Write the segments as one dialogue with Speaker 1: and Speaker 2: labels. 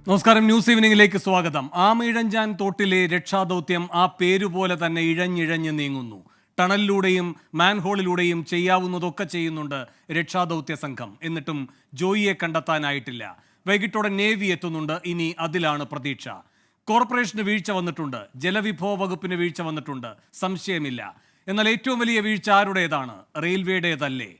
Speaker 1: നമസ്കാരം. ന്യൂസ് ഈവനിംഗിലേക്ക് സ്വാഗതം. ആമയിഴഞ്ചാൻ തോട്ടിലെ രക്ഷാദൗത്യം ആ പേരുപോലെ തന്നെ ഇഴഞ്ഞിഴഞ്ഞ് നീങ്ങുന്നു. ടണലിലൂടെയും മാൻഹോളിലൂടെയും ചെയ്യാവുന്നതൊക്കെ ചെയ്യുന്നുണ്ട് രക്ഷാദൗത്യ സംഘം. എന്നിട്ടും ജോയിയെ കണ്ടെത്താനായിട്ടില്ല. വൈകിട്ടോടെ നേവി എത്തുന്നുണ്ട്. ഇനി അതിലാണ് പ്രതീക്ഷ. കോർപ്പറേഷന് വീഴ്ച വന്നിട്ടുണ്ട്, ജലവിഭവ വകുപ്പിന് വീഴ്ച വന്നിട്ടുണ്ട്, സംശയമില്ല. എന്നാൽ ഏറ്റവും വലിയ വീഴ്ച ആരുടേതാണ്? റെയിൽവേയുടേതല്ലേ?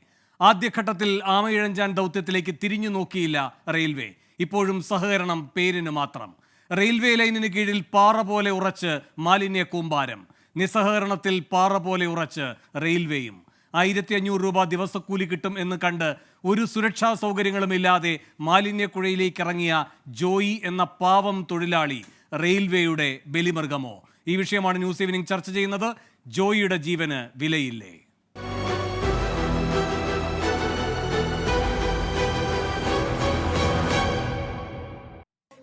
Speaker 1: ആദ്യഘട്ടത്തിൽ ആമയിഴഞ്ചാൻ ദൗത്യത്തിലേക്ക് തിരിഞ്ഞു നോക്കിയില്ല റെയിൽവേ. ഇപ്പോഴും സഹകരണം പേരിന് മാത്രം. റെയിൽവേ ലൈനിന് കീഴിൽ പാറ പോലെ ഉറച്ച് മാലിന്യ കൂമ്പാരം. നിസ്സഹകരണത്തിൽ പാറ പോലെ ഉറച്ച് റെയിൽവേയും. 1500 രൂപ ദിവസക്കൂലി കിട്ടും എന്ന് കണ്ട് ഒരു സുരക്ഷാ സൗകര്യങ്ങളും ഇല്ലാതെ മാലിന്യക്കുഴയിലേക്ക് ഇറങ്ങിയ ജോയി എന്ന പാവം തൊഴിലാളി റെയിൽവേയുടെ ബലിമൃഗമോ? ഈ വിഷയമാണ് ന്യൂസ് ഈവനിംഗ് ചർച്ച ചെയ്യുന്നത്. ജോയിയുടെ ജീവന് വിലയില്ലേ?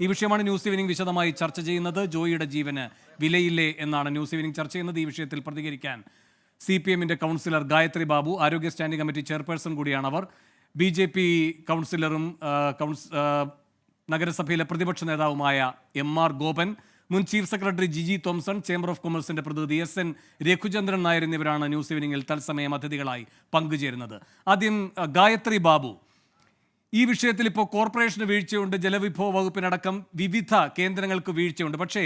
Speaker 1: ഈ വിഷയമാണ് ന്യൂസ് ഈവനിംഗ് വിശദമായി ചർച്ച ചെയ്യുന്നത്. ജോയിയുടെ ജീവന് വിലയില്ലേ എന്നാണ് ന്യൂസ് ഈവനിംഗ് ചർച്ച ചെയ്യുന്നത്. ഈ വിഷയത്തിൽ പ്രതികരിക്കാൻ CPM-ന്റെ കൗൺസിലർ ഗായത്രി ബാബു, ആരോഗ്യ സ്റ്റാൻഡിംഗ് കമ്മിറ്റി ചെയർപേഴ്സൺ കൂടിയാണ് അവർ. BJP കൗൺസിലറും നഗരസഭയിലെ പ്രതിപക്ഷ നേതാവുമായ MR ഗോപൻ, മുൻ chief secretary Jiji Thomson, chamber of കൊമേഴ്സിന്റെ പ്രതിനിധി SN രഘുചന്ദ്രൻ നായർ എന്നിവരാണ് ന്യൂസ് ഈവനിംഗിൽ തത്സമയം അതിഥികളായി പങ്കുചേരുന്നത്. ആദ്യം ഗായത്രി ബാബു, ഈ വിഷയത്തിൽ ഇപ്പോൾ കോർപ്പറേഷന് വീഴ്ചയുണ്ട്, ജലവിഭവ വകുപ്പിനടക്കം വിവിധ കേന്ദ്രങ്ങൾക്ക് വീഴ്ചയുണ്ട്. പക്ഷേ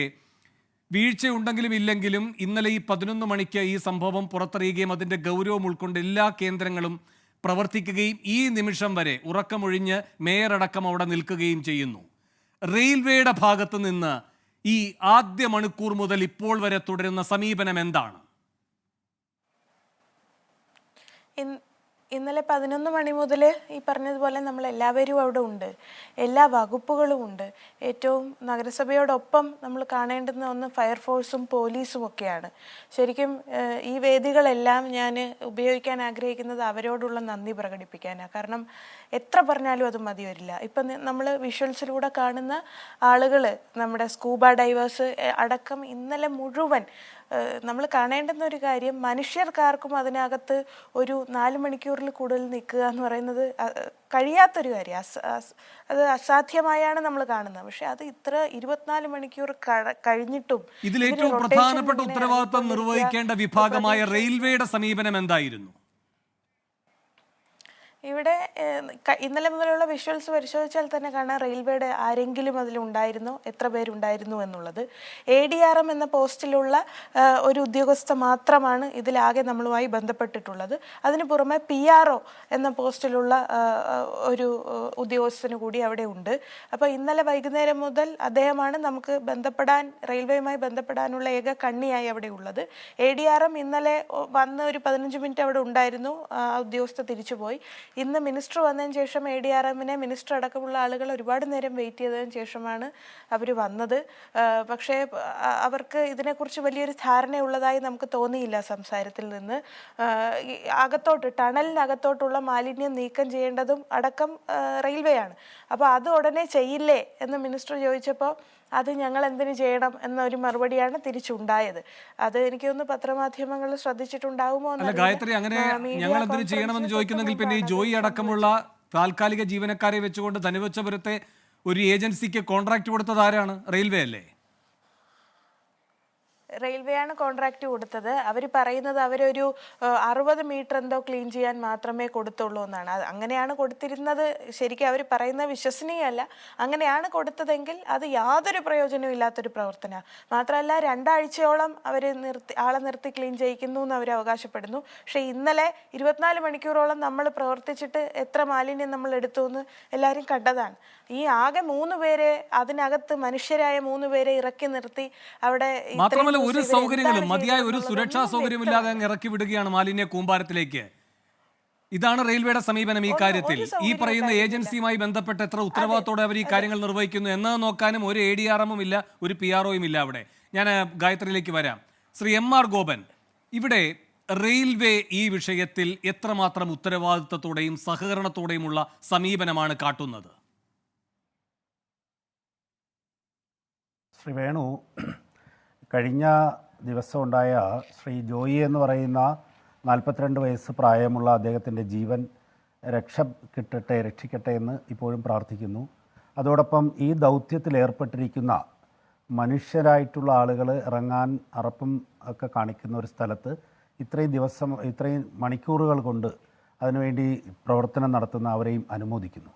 Speaker 1: വീഴ്ചയുണ്ടെങ്കിലും ഇല്ലെങ്കിലും ഇന്നലെ ഈ 11 മണിക്ക് ഈ സംഭവം പുറത്തറിയുകയും അതിൻ്റെ ഗൗരവം ഉൾക്കൊണ്ട് എല്ലാ കേന്ദ്രങ്ങളും പ്രവർത്തിക്കുകയും ഈ നിമിഷം വരെ ഉറക്കമൊഴിഞ്ഞ് മേയറടക്കം അവിടെ നിൽക്കുകയും ചെയ്യുന്നു. റെയിൽവേയുടെ ഭാഗത്ത് നിന്ന് ഈ ആദ്യ മണിക്കൂർ മുതൽ ഇപ്പോൾ വരെ തുടരുന്ന സമീപനം എന്താണ്?
Speaker 2: ഇന്നലെ 11 മണി മുതൽ ഈ പറഞ്ഞതുപോലെ നമ്മൾ എല്ലാവരും അവിടെ ഉണ്ട്, എല്ലാ വകുപ്പുകളും ഉണ്ട്. ഏറ്റവും നഗരസഭയോടൊപ്പം നമ്മൾ കാണേണ്ടുന്ന ഒന്ന് ഫയർഫോഴ്സും പോലീസും ഒക്കെയാണ്. ശരിക്കും ഈ വേദികളെല്ലാം ഞാൻ ഉപയോഗിക്കാൻ ആഗ്രഹിക്കുന്നത് അവരോടുള്ള നന്ദി പ്രകടിപ്പിക്കാനാണ്. കാരണം എത്ര പറഞ്ഞാലും അത് മതി വരില്ല. ഇപ്പം നമ്മൾ വിഷ്വൽസിലൂടെ കാണുന്ന ആളുകൾ, നമ്മുടെ സ്കൂബ ഡൈവേഴ്സ് അടക്കം ഇന്നലെ മുഴുവൻ നമ്മൾ കാണേണ്ടുന്ന ഒരു കാര്യം, മനുഷ്യർക്കാർക്കും അതിനകത്ത് ഒരു 4 മണിക്കൂറിൽ കൂടുതൽ നിൽക്കുക എന്ന് പറയുന്നത് കഴിയാത്തൊരു കാര്യം. അത് അസാധ്യമായാണ് നമ്മൾ കാണുന്നത്. പക്ഷെ അത് ഇത്ര 24 മണിക്കൂർ കഴിഞ്ഞിട്ടും
Speaker 1: ഇതിൽ ഏറ്റവും പ്രധാനപ്പെട്ട ഉത്തരവാദിത്വം നിർവഹിക്കേണ്ട വിഭാഗമായ റെയിൽവേയുടെ സമീപനം എന്തായിരുന്നു?
Speaker 2: ഇവിടെ ഇന്നലെ മുതലുള്ള വിഷ്വൽസ് പരിശോധിച്ചാൽ തന്നെ കാണാം റെയിൽവേയുടെ ആരെങ്കിലും അതിലുണ്ടായിരുന്നോ, എത്ര പേരുണ്ടായിരുന്നു എന്നുള്ളത്. ADRM എന്ന പോസ്റ്റിലുള്ള ഒരു ഉദ്യോഗസ്ഥ മാത്രമാണ് ഇതിലാകെ നമ്മളുമായി ബന്ധപ്പെട്ടിട്ടുള്ളത്. അതിന് പുറമെ PRO എന്ന പോസ്റ്റിലുള്ള ഒരു ഉദ്യോഗസ്ഥന് കൂടി അവിടെ ഉണ്ട്. അപ്പോൾ ഇന്നലെ വൈകുന്നേരം മുതൽ അദ്ദേഹമാണ് നമുക്ക് റെയിൽവേയുമായി ബന്ധപ്പെടാനുള്ള ഏക കണ്ണിയായി അവിടെ ഉള്ളത്. ADRM ഇന്നലെ വന്ന് ഒരു 15 മിനിറ്റ് അവിടെ ഉണ്ടായിരുന്നു. ആ ഉദ്യോഗസ്ഥ തിരിച്ചുപോയി. ഇന്ന് മിനിസ്റ്റർ വന്നതിന് ശേഷം ADRM-നെ മിനിസ്റ്റർ അടക്കമുള്ള ആളുകൾ ഒരുപാട് നേരം വെയിറ്റ് ചെയ്തതിന് ശേഷമാണ് അവർ വന്നത്. പക്ഷേ അവർക്ക് ഇതിനെക്കുറിച്ച് വലിയൊരു ധാരണയുള്ളതായി നമുക്ക് തോന്നിയില്ല സംസാരത്തിൽ നിന്ന്. ടണലിനകത്തോട്ടുള്ള മാലിന്യം നീക്കം ചെയ്യേണ്ടതും അടക്കം റെയിൽവേയാണ്. അപ്പോൾ അത് ഉടനെ ചെയ്യില്ലേ എന്ന് മിനിസ്റ്റർ ചോദിച്ചപ്പോൾ അത് ഞങ്ങൾ എന്തിനു ചെയ്യണം എന്നൊരു മറുപടിയാണ് തിരിച്ചുണ്ടായത്. അത് എനിക്ക് തോന്നുന്നു പത്രമാധ്യമങ്ങൾ ശ്രദ്ധിച്ചിട്ടുണ്ടാവുമോ എന്ന്.
Speaker 1: ഗായത്രി, അങ്ങനെ ഞങ്ങൾ എന്തിനു ചെയ്യണമെന്ന് ചോദിക്കുന്നെങ്കിൽ പിന്നെ ഈ ജോയി അടക്കമുള്ള താൽക്കാലിക ജീവനക്കാരെ വെച്ചുകൊണ്ട് ധനുവച്ചപുരത്തെ ഒരു ഏജൻസിക്ക് കോൺട്രാക്ട് കൊടുത്തത് ആരാണ്? റെയിൽവേ അല്ലേ?
Speaker 2: റെയിൽവേയാണ് കോൺട്രാക്ട് കൊടുത്തത്. അവർ പറയുന്നത് അവരൊരു 60 മീറ്റർ എന്തോ ക്ലീൻ ചെയ്യാൻ മാത്രമേ കൊടുത്തുള്ളൂ എന്നാണ്. അങ്ങനെയാണ് കൊടുത്തിരുന്നത്. ശരിക്കും അവർ പറയുന്നത് വിശ്വസനീയമല്ല. അങ്ങനെയാണ് കൊടുത്തതെങ്കിൽ അത് യാതൊരു പ്രയോജനവും ഇല്ലാത്തൊരു പ്രവർത്തനമാണ്. മാത്രമല്ല 2 ആഴ്ചയോളം അവർ ആളെ നിർത്തി ക്ലീൻ ചെയ്യിക്കുന്നു എന്ന് അവർ അവകാശപ്പെടുന്നു. പക്ഷേ ഇന്നലെ 24 മണിക്കൂറോളം നമ്മൾ പ്രവർത്തിച്ചിട്ട് എത്ര മാലിന്യം നമ്മൾ എടുത്തു എന്ന് എല്ലാവരും കണ്ടതാണ്. ഈ ആകെ 3 പേരെ, അതിനകത്ത് മനുഷ്യരായ 3 പേരെ ഇറക്കി നിർത്തി അവിടെ
Speaker 1: ഒരു സൗകര്യങ്ങളും മതിയായ ഒരു സുരക്ഷാ സൗകര്യമില്ലാതെ ഇറക്കി വിടുകയാണ് മാലിന്യ കൂമ്പാരത്തിലേക്ക്. ഇതാണ് റെയിൽവേയുടെ സമീപനം ഈ കാര്യത്തിൽ. ഈ പറയുന്ന ഏജൻസിയുമായി ബന്ധപ്പെട്ട് എത്ര ഉത്തരവാദിത്തോടെ അവർ ഈ കാര്യങ്ങൾ നിർവഹിക്കുന്നു എന്നത് നോക്കാനും ഒരു ADRM-ഉം ഇല്ല, ഒരു PRO-യും ഇല്ല അവിടെ. ഞാൻ ഗായത്രിയിലേക്ക് വരാം. ശ്രീ MR ഗോപൻ, ഇവിടെ റെയിൽവേ ഈ വിഷയത്തിൽ എത്രമാത്രം ഉത്തരവാദിത്തത്തോടെയും സഹകരണത്തോടെയുമുള്ള സമീപനമാണ് കാട്ടുന്നത്?
Speaker 3: ശ്രീ വേണു, കഴിഞ്ഞ ദിവസം ഉണ്ടായ ശ്രീ ജോയി എന്ന് പറയുന്ന 42 വയസ്സ് പ്രായമുള്ള അദ്ദേഹത്തിൻ്റെ ജീവൻ രക്ഷിക്കട്ടെ എന്ന് ഇപ്പോഴും പ്രാർത്ഥിക്കുന്നു. അതോടൊപ്പം ഈ ദൗത്യത്തിൽ ഏർപ്പെട്ടിരിക്കുന്ന മനുഷ്യരായിട്ടുള്ള ആളുകൾ ഇറങ്ങാൻ അറപ്പും ഒക്കെ കാണിക്കുന്ന ഒരു സ്ഥലത്ത് ഇത്രയും മണിക്കൂറുകൾ കൊണ്ട് അതിനുവേണ്ടി പ്രവർത്തനം നടത്തുന്ന അവരെയും അനുമോദിക്കുന്നു.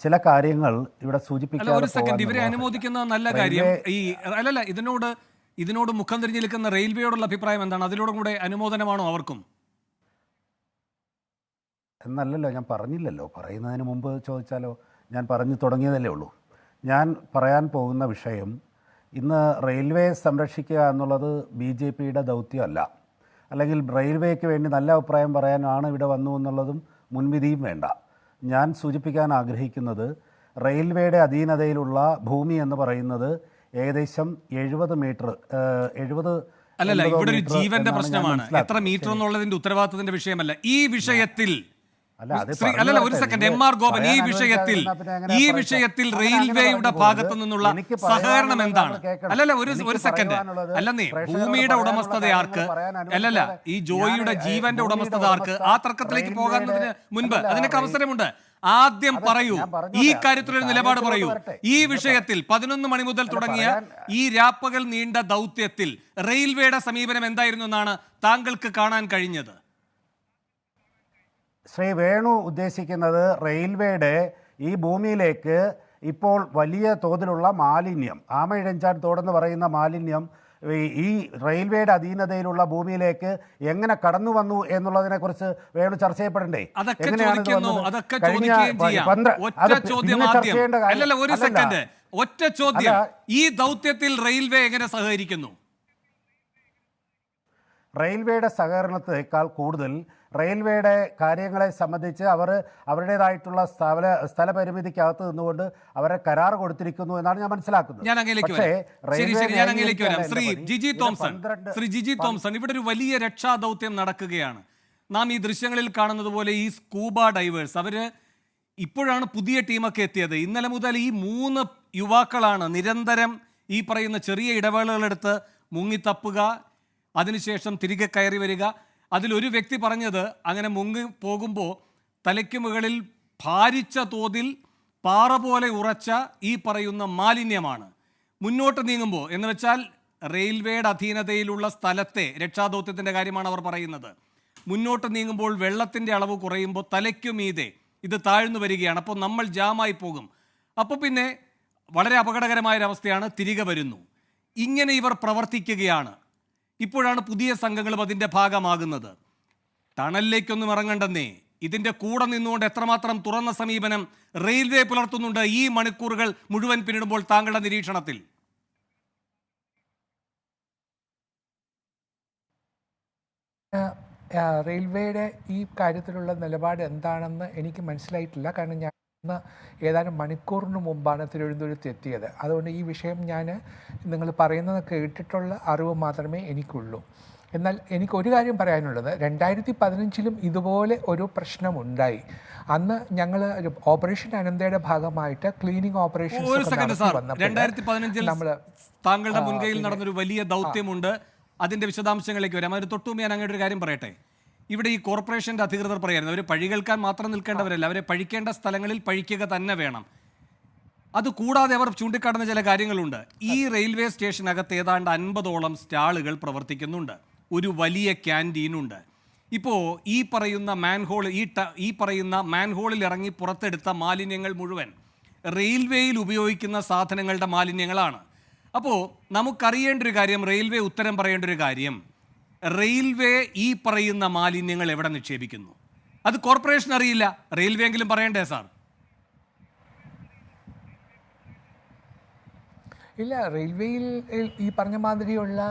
Speaker 3: ചില കാര്യങ്ങൾ ഇവിടെ
Speaker 1: ഒരു സെക്കൻഡ്, ഇവരെ അനുമോദിക്കുന്ന നല്ല കാര്യം. ഇതിനോട് മുഖം തിരിഞ്ഞു നിൽക്കുന്ന റെയിൽവേയോടുള്ള അഭിപ്രായം എന്താണ്? അതിലൂടെ കൂടെ അനുമോദനമാണോ അവർക്കും?
Speaker 3: എന്നല്ലല്ലോ, ഞാൻ പറഞ്ഞില്ലല്ലോ. പറയുന്നതിന് മുമ്പ് ചോദിച്ചാലോ? ഞാൻ പറഞ്ഞു തുടങ്ങിയതല്ലേ ഉള്ളൂ. ഞാൻ പറയാൻ പോകുന്ന വിഷയം, ഇന്ന് റെയിൽവേ സംരക്ഷിക്കുക എന്നുള്ളത് BJPയുടെ ദൗത്യമല്ല. അല്ലെങ്കിൽ റെയിൽവേക്ക് വേണ്ടി നല്ല അഭിപ്രായം പറയാനാണ് ഇവിടെ വന്നു എന്നുള്ളതും മുൻവിധിയും വേണ്ട. ഞാൻ സൂചിപ്പിക്കാൻ ആഗ്രഹിക്കുന്നത്, റെയിൽവേയുടെ അധീനതയിലുള്ള ഭൂമി എന്ന് പറയുന്നത് ഏകദേശം 70 മീറ്റർ.
Speaker 1: അല്ലല്ല, ഇവിടെ ഒരു ജീവന്റെ പ്രശ്നമാണ്. എത്ര മീറ്റർ എന്നുള്ളതിന്റെ ഉത്തരവാദിത്തത്തിന്റെ വിഷയമല്ല ഈ വിഷയത്തിൽ. അല്ലല്ല, ഒരു സെക്കൻഡ്, MR ഗോപൻ, ഈ വിഷയത്തിൽ റെയിൽവേയുടെ ഭാഗത്തു നിന്നുള്ള സഹകരണം എന്താണ്? അല്ലല്ല, ഒരു സെക്കൻഡ്, അല്ലെന്നേ, ഭൂമിയുടെ ഉടമസ്ഥത ആർക്ക്? അല്ലല്ല, ഈ ജോയിയുടെ ജീവന്റെ ഉടമസ്ഥത ആർക്ക്? ആ തർക്കത്തിലേക്ക് പോകുന്നതിന് മുൻപ് അതിനൊക്കെ അവസരമുണ്ട്. ആദ്യം പറയൂ, ഈ കാര്യത്തിലൊരു നിലപാട് പറയൂ. ഈ വിഷയത്തിൽ 11 മണി മുതൽ തുടങ്ങിയ ഈ രാപ്പകൽ നീണ്ട ദൗത്യത്തിൽ റെയിൽവേയുടെ സമീപനം എന്തായിരുന്നു എന്നാണ് താങ്കൾക്ക് കാണാൻ കഴിഞ്ഞത്?
Speaker 3: ശ്രീ വേണു ഉദ്ദേശിക്കുന്നത് റെയിൽവേയുടെ ഈ ഭൂമിയിലേക്ക് ഇപ്പോൾ വലിയ തോതിലുള്ള മാലിന്യം, ആമയിഴഞ്ചാൻ തോടെന്ന് പറയുന്ന മാലിന്യം ഈ റെയിൽവേയുടെ അധീനതയിലുള്ള ഭൂമിയിലേക്ക് എങ്ങനെ കടന്നു വന്നു എന്നുള്ളതിനെ കുറിച്ച് വേണു ചർച്ച ചെയ്യപ്പെടണ്ടേ?
Speaker 1: ഒറ്റ ചോദ്യം, ഈ ദൗത്യത്തിൽ റെയിൽവേ എങ്ങനെ സഹകരിക്കുന്നു?
Speaker 3: റെയിൽവേയുടെ സഹകരണത്തെക്കാൾ കൂടുതൽ റെയിൽവേയുടെ കാര്യങ്ങളെ സംബന്ധിച്ച് അവരുടേതായിട്ടുള്ള സ്ഥലപരിമിതിക്കകത്ത് നിന്നുകൊണ്ട് അവരെ കരാർ കൊടുത്തിരിക്കുന്നു എന്നാണ് ഞാൻ മനസ്സിലാക്കുന്നത്.
Speaker 1: ശ്രീ ജിജി തോംസൺ, ഇവിടെ ഒരു വലിയ രക്ഷാദൗത്യം നടക്കുകയാണ്. നാം ഈ ദൃശ്യങ്ങളിൽ കാണുന്നത് പോലെ ഈ സ്കൂബ ഡൈവേഴ്സ് അവര് ഇപ്പോഴാണ് പുതിയ ടീമൊക്കെ എത്തിയത്. ഇന്നലെ മുതൽ ഈ 3 യുവാക്കളാണ് നിരന്തരം ഈ പറയുന്ന ചെറിയ ഇടവേളകളെടുത്ത് മുങ്ങിത്തപ്പുക, അതിനുശേഷം തിരികെ കയറി വരിക. അതിലൊരു വ്യക്തി പറഞ്ഞത്, അങ്ങനെ മുങ്ങി പോകുമ്പോൾ തലയ്ക്ക് മുകളിൽ ഭാരിച്ച തോതിൽ പാറ പോലെ ഉറച്ച ഈ പറയുന്ന മാലിന്യമാണ്. മുന്നോട്ട് നീങ്ങുമ്പോൾ എന്ന് വെച്ചാൽ റെയിൽവേയുടെ അധീനതയിലുള്ള സ്ഥലത്തെ രക്ഷാദൗത്യത്തിൻ്റെ കാര്യമാണ് അവർ പറയുന്നത്. മുന്നോട്ട് നീങ്ങുമ്പോൾ വെള്ളത്തിൻ്റെ അളവ് കുറയുമ്പോൾ തലയ്ക്കു മീതെ ഇത് താഴ്ന്നു വരികയാണ്. അപ്പോൾ നമ്മൾ ജാമായി പോകും. അപ്പോൾ പിന്നെ വളരെ അപകടകരമായൊരവസ്ഥയാണ്. തിരികെ വരുന്നു. ഇങ്ങനെ ഇവർ പ്രവർത്തിക്കുകയാണ്. ഇപ്പോഴാണ് പുതിയ സംഘങ്ങളും അതിൻ്റെ ഭാഗമാകുന്നത്. ടണലിലേക്കൊന്നും ഇറങ്ങണ്ടെന്നേ, ഇതിൻ്റെ കൂടെ നിന്നുകൊണ്ട് എത്രമാത്രം തുറന്ന സമീപനം റെയിൽവേ പുലർത്തുന്നുണ്ട് ഈ മണിക്കൂറുകൾ മുഴുവൻ പിന്നിടുമ്പോൾ താങ്കളുടെ നിരീക്ഷണത്തിൽ?
Speaker 4: റെയിൽവേയുടെ ഈ കാര്യത്തിലുള്ള നിലപാട് എന്താണെന്ന് എനിക്ക് മനസ്സിലായിട്ടില്ല. കാരണം ഞാൻ ഏതാനും മണിക്കൂറിന് മുമ്പാണ് തിരുവനന്തപുരത്ത് എത്തിയത്. അതുകൊണ്ട് ഈ വിഷയം ഞാൻ നിങ്ങൾ പറയുന്നത് കേട്ടിട്ടുള്ള അറിവ് മാത്രമേ എനിക്കുള്ളൂ. എന്നാൽ എനിക്കൊരു കാര്യം പറയാനുള്ളത്, 2015 ഇതുപോലെ ഒരു പ്രശ്നമുണ്ടായി. അന്ന് ഞങ്ങൾ ഓപ്പറേഷൻ അനന്തയുടെ ഭാഗമായിട്ട് ക്ലീനിങ് ഓപ്പറേഷൻ
Speaker 1: താങ്കളുടെ മുൻകൈയിൽ നടന്നൊരു വലിയ ദൗത്യമുണ്ട്. അതിന്റെ വിശദാംശങ്ങളിലേക്ക് വരാം. അതിന് തൊട്ടുമുമ്പ് ഞാൻ അങ്ങോട്ട് ഒരു കാര്യം പറയട്ടെ. ഇവിടെ ഈ കോർപ്പറേഷൻ്റെ അധികൃതർ പറയുന്നത് അവർ പഴി കേൾക്കാൻ മാത്രം നിൽക്കേണ്ടവരല്ല, അവരെ പഴിക്കേണ്ട സ്ഥലങ്ങളിൽ പഴിക്കുക തന്നെ വേണം. അതുകൂടാതെ അവർ ചൂണ്ടിക്കാട്ടുന്ന ചില കാര്യങ്ങളുണ്ട്. ഈ റെയിൽവേ സ്റ്റേഷനകത്ത് ഏതാണ്ട് 50ഓളം സ്റ്റാളുകൾ പ്രവർത്തിക്കുന്നുണ്ട്. ഒരു വലിയ ക്യാൻറ്റീനുണ്ട്. ഇപ്പോൾ ഈ പറയുന്ന മാൻഹോളിൽ ഇറങ്ങി പുറത്തെടുത്ത മാലിന്യങ്ങൾ മുഴുവൻ റെയിൽവേയിൽ ഉപയോഗിക്കുന്ന സാധനങ്ങളുടെ മാലിന്യങ്ങളാണ്. അപ്പോൾ നമുക്കറിയേണ്ട ഒരു കാര്യം, റെയിൽവേ ഉത്തരം പറയേണ്ട ഒരു കാര്യം, റെയിൽവേ ഈ പറയുന്ന മാലിന്യങ്ങൾ എവിടെ നിക്ഷേപിക്കുന്നു? അത് കോർപ്പറേഷൻ അറിയില്ല, റെയിൽവേ എങ്കിലും പറയണ്ടേ സാർ?
Speaker 4: ഇല്ല, റെയിൽവേയിൽ ഈ പറഞ്ഞ മാതിരിയുള്ള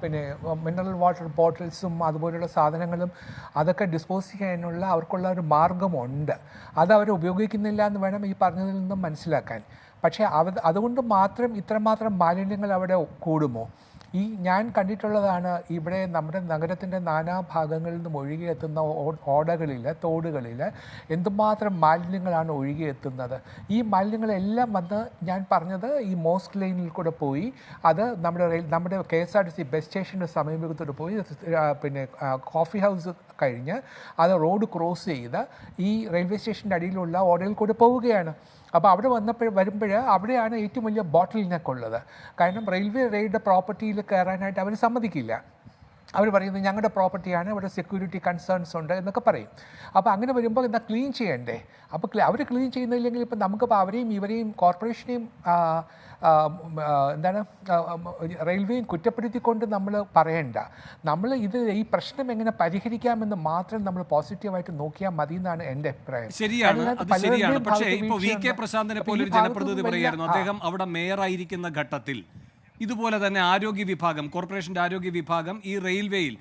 Speaker 4: പിന്നെ മിനറൽ വാട്ടർ ബോട്ടിൽസും അതുപോലെയുള്ള സാധനങ്ങളും അതൊക്കെ ഡിസ്പോസ് ചെയ്യാനുള്ള അവർക്കുള്ള ഒരു മാർഗമുണ്ട്. അത് അവർ ഉപയോഗിക്കുന്നില്ല എന്ന് വേണം ഈ പറഞ്ഞതിൽ നിന്നും മനസ്സിലാക്കാൻ. പക്ഷേ അതുകൊണ്ട് മാത്രം ഇത്രമാത്രം മാലിന്യങ്ങൾ അവിടെ കൂടുമോ? ഞാൻ കണ്ടിട്ടുള്ളതാണ്, ഇവിടെ നമ്മുടെ നഗരത്തിൻ്റെ നാനാഭാഗങ്ങളിൽ നിന്നും ഒഴുകിയെത്തുന്ന ഓടകളിൽ, തോടുകളിൽ എന്തുമാത്രം മാലിന്യങ്ങളാണ് ഒഴുകിയെത്തുന്നത്. ഈ മാലിന്യങ്ങളെല്ലാം വന്ന് ഞാൻ പറഞ്ഞത് ഈ മോസ്ക് ലൈനിൽ കൂടെ പോയി അത് നമ്മുടെ KSRTC ബസ് സ്റ്റേഷൻ്റെ സമീപത്തോട് പോയി പിന്നെ കോഫി ഹൗസ് കഴിഞ്ഞ് അത് റോഡ് ക്രോസ് ചെയ്ത് ഈ റെയിൽവേ സ്റ്റേഷൻ്റെ അടിയിലുള്ള ഓടയിൽ കൂടെ പോവുകയാണ്. അപ്പോൾ അവിടെ വരുമ്പോൾ അവിടെയാണ് ഏറ്റവും വലിയ ബോട്ടിൽ നെക്ക് ഉള്ളത്. കാരണം റെയിൽവേ റെയിൽവേയുടെ പ്രോപ്പർട്ടിയിൽ കയറാനായിട്ട് അവർ സമ്മതിക്കില്ല. അവർ പറയുന്നത് ഞങ്ങളുടെ പ്രോപ്പർട്ടിയാണ്, ഇവിടെ സെക്യൂരിറ്റി കൺസേൺസ് ഉണ്ട് എന്നൊക്കെ പറയും. അപ്പോൾ അങ്ങനെ വരുമ്പോൾ എന്താ ക്ലീൻ ചെയ്യണ്ടേ? അപ്പോൾ അവർ ക്ലീൻ ചെയ്യുന്നില്ലെങ്കിൽ ഇപ്പം നമുക്കിപ്പോൾ അവരെയും ഇവരെയും കോർപ്പറേഷനെയും റെയിൽവേയും കുറ്റപ്പെടുത്തിക്കൊണ്ട് നമ്മൾ പറയണ്ട. നമ്മൾ ഈ പ്രശ്നം എങ്ങനെ പരിഹരിക്കാമെന്ന് മാത്രം നമ്മൾ പോസിറ്റീവായിട്ട് നോക്കിയാൽ മതി എന്നാണ് എൻ്റെ അഭിപ്രായം.
Speaker 1: ശരിയാണ്, അത് ശരിയാണ്. പക്ഷേ ഇപ്പോൾ വി കെ പ്രശാന്തിനെ പോലെ ഒരു ജനപ്രതിനിധി പറയുമായിരുന്നു, അദ്ദേഹം അവിടെ മേയറായിരിക്കുന്ന ഘട്ടത്തിൽ ഇതുപോലെ തന്നെ ആരോഗ്യ വിഭാഗം, കോർപ്പറേഷന്റെ ആരോഗ്യ വിഭാഗം ഈ റെയിൽവേയിൽ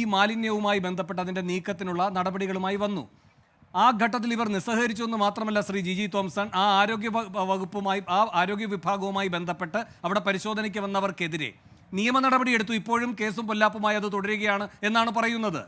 Speaker 1: ഈ മാലിന്യവുമായി ബന്ധപ്പെട്ട് അതിന്റെ നീക്കത്തിനുള്ള നടപടികളുമായി വന്നു. ആ ഘട്ടത്തിൽ ഇവർ നിസ്സഹകരിച്ചു എന്ന് മാത്രമല്ല ശ്രീ ജിജി തോംസൺ, ആ ആരോഗ്യ വിഭാഗവുമായി ബന്ധപ്പെട്ട് അവിടെ പരിശോധനയ്ക്ക് വന്നവർക്കെതിരെ നിയമ നടപടിയെടുത്തു. ഇപ്പോഴും കേസും പൊല്ലാപ്പുമായി അത് തുടരുകയാണ് എന്നാണ് പറയുന്നത്.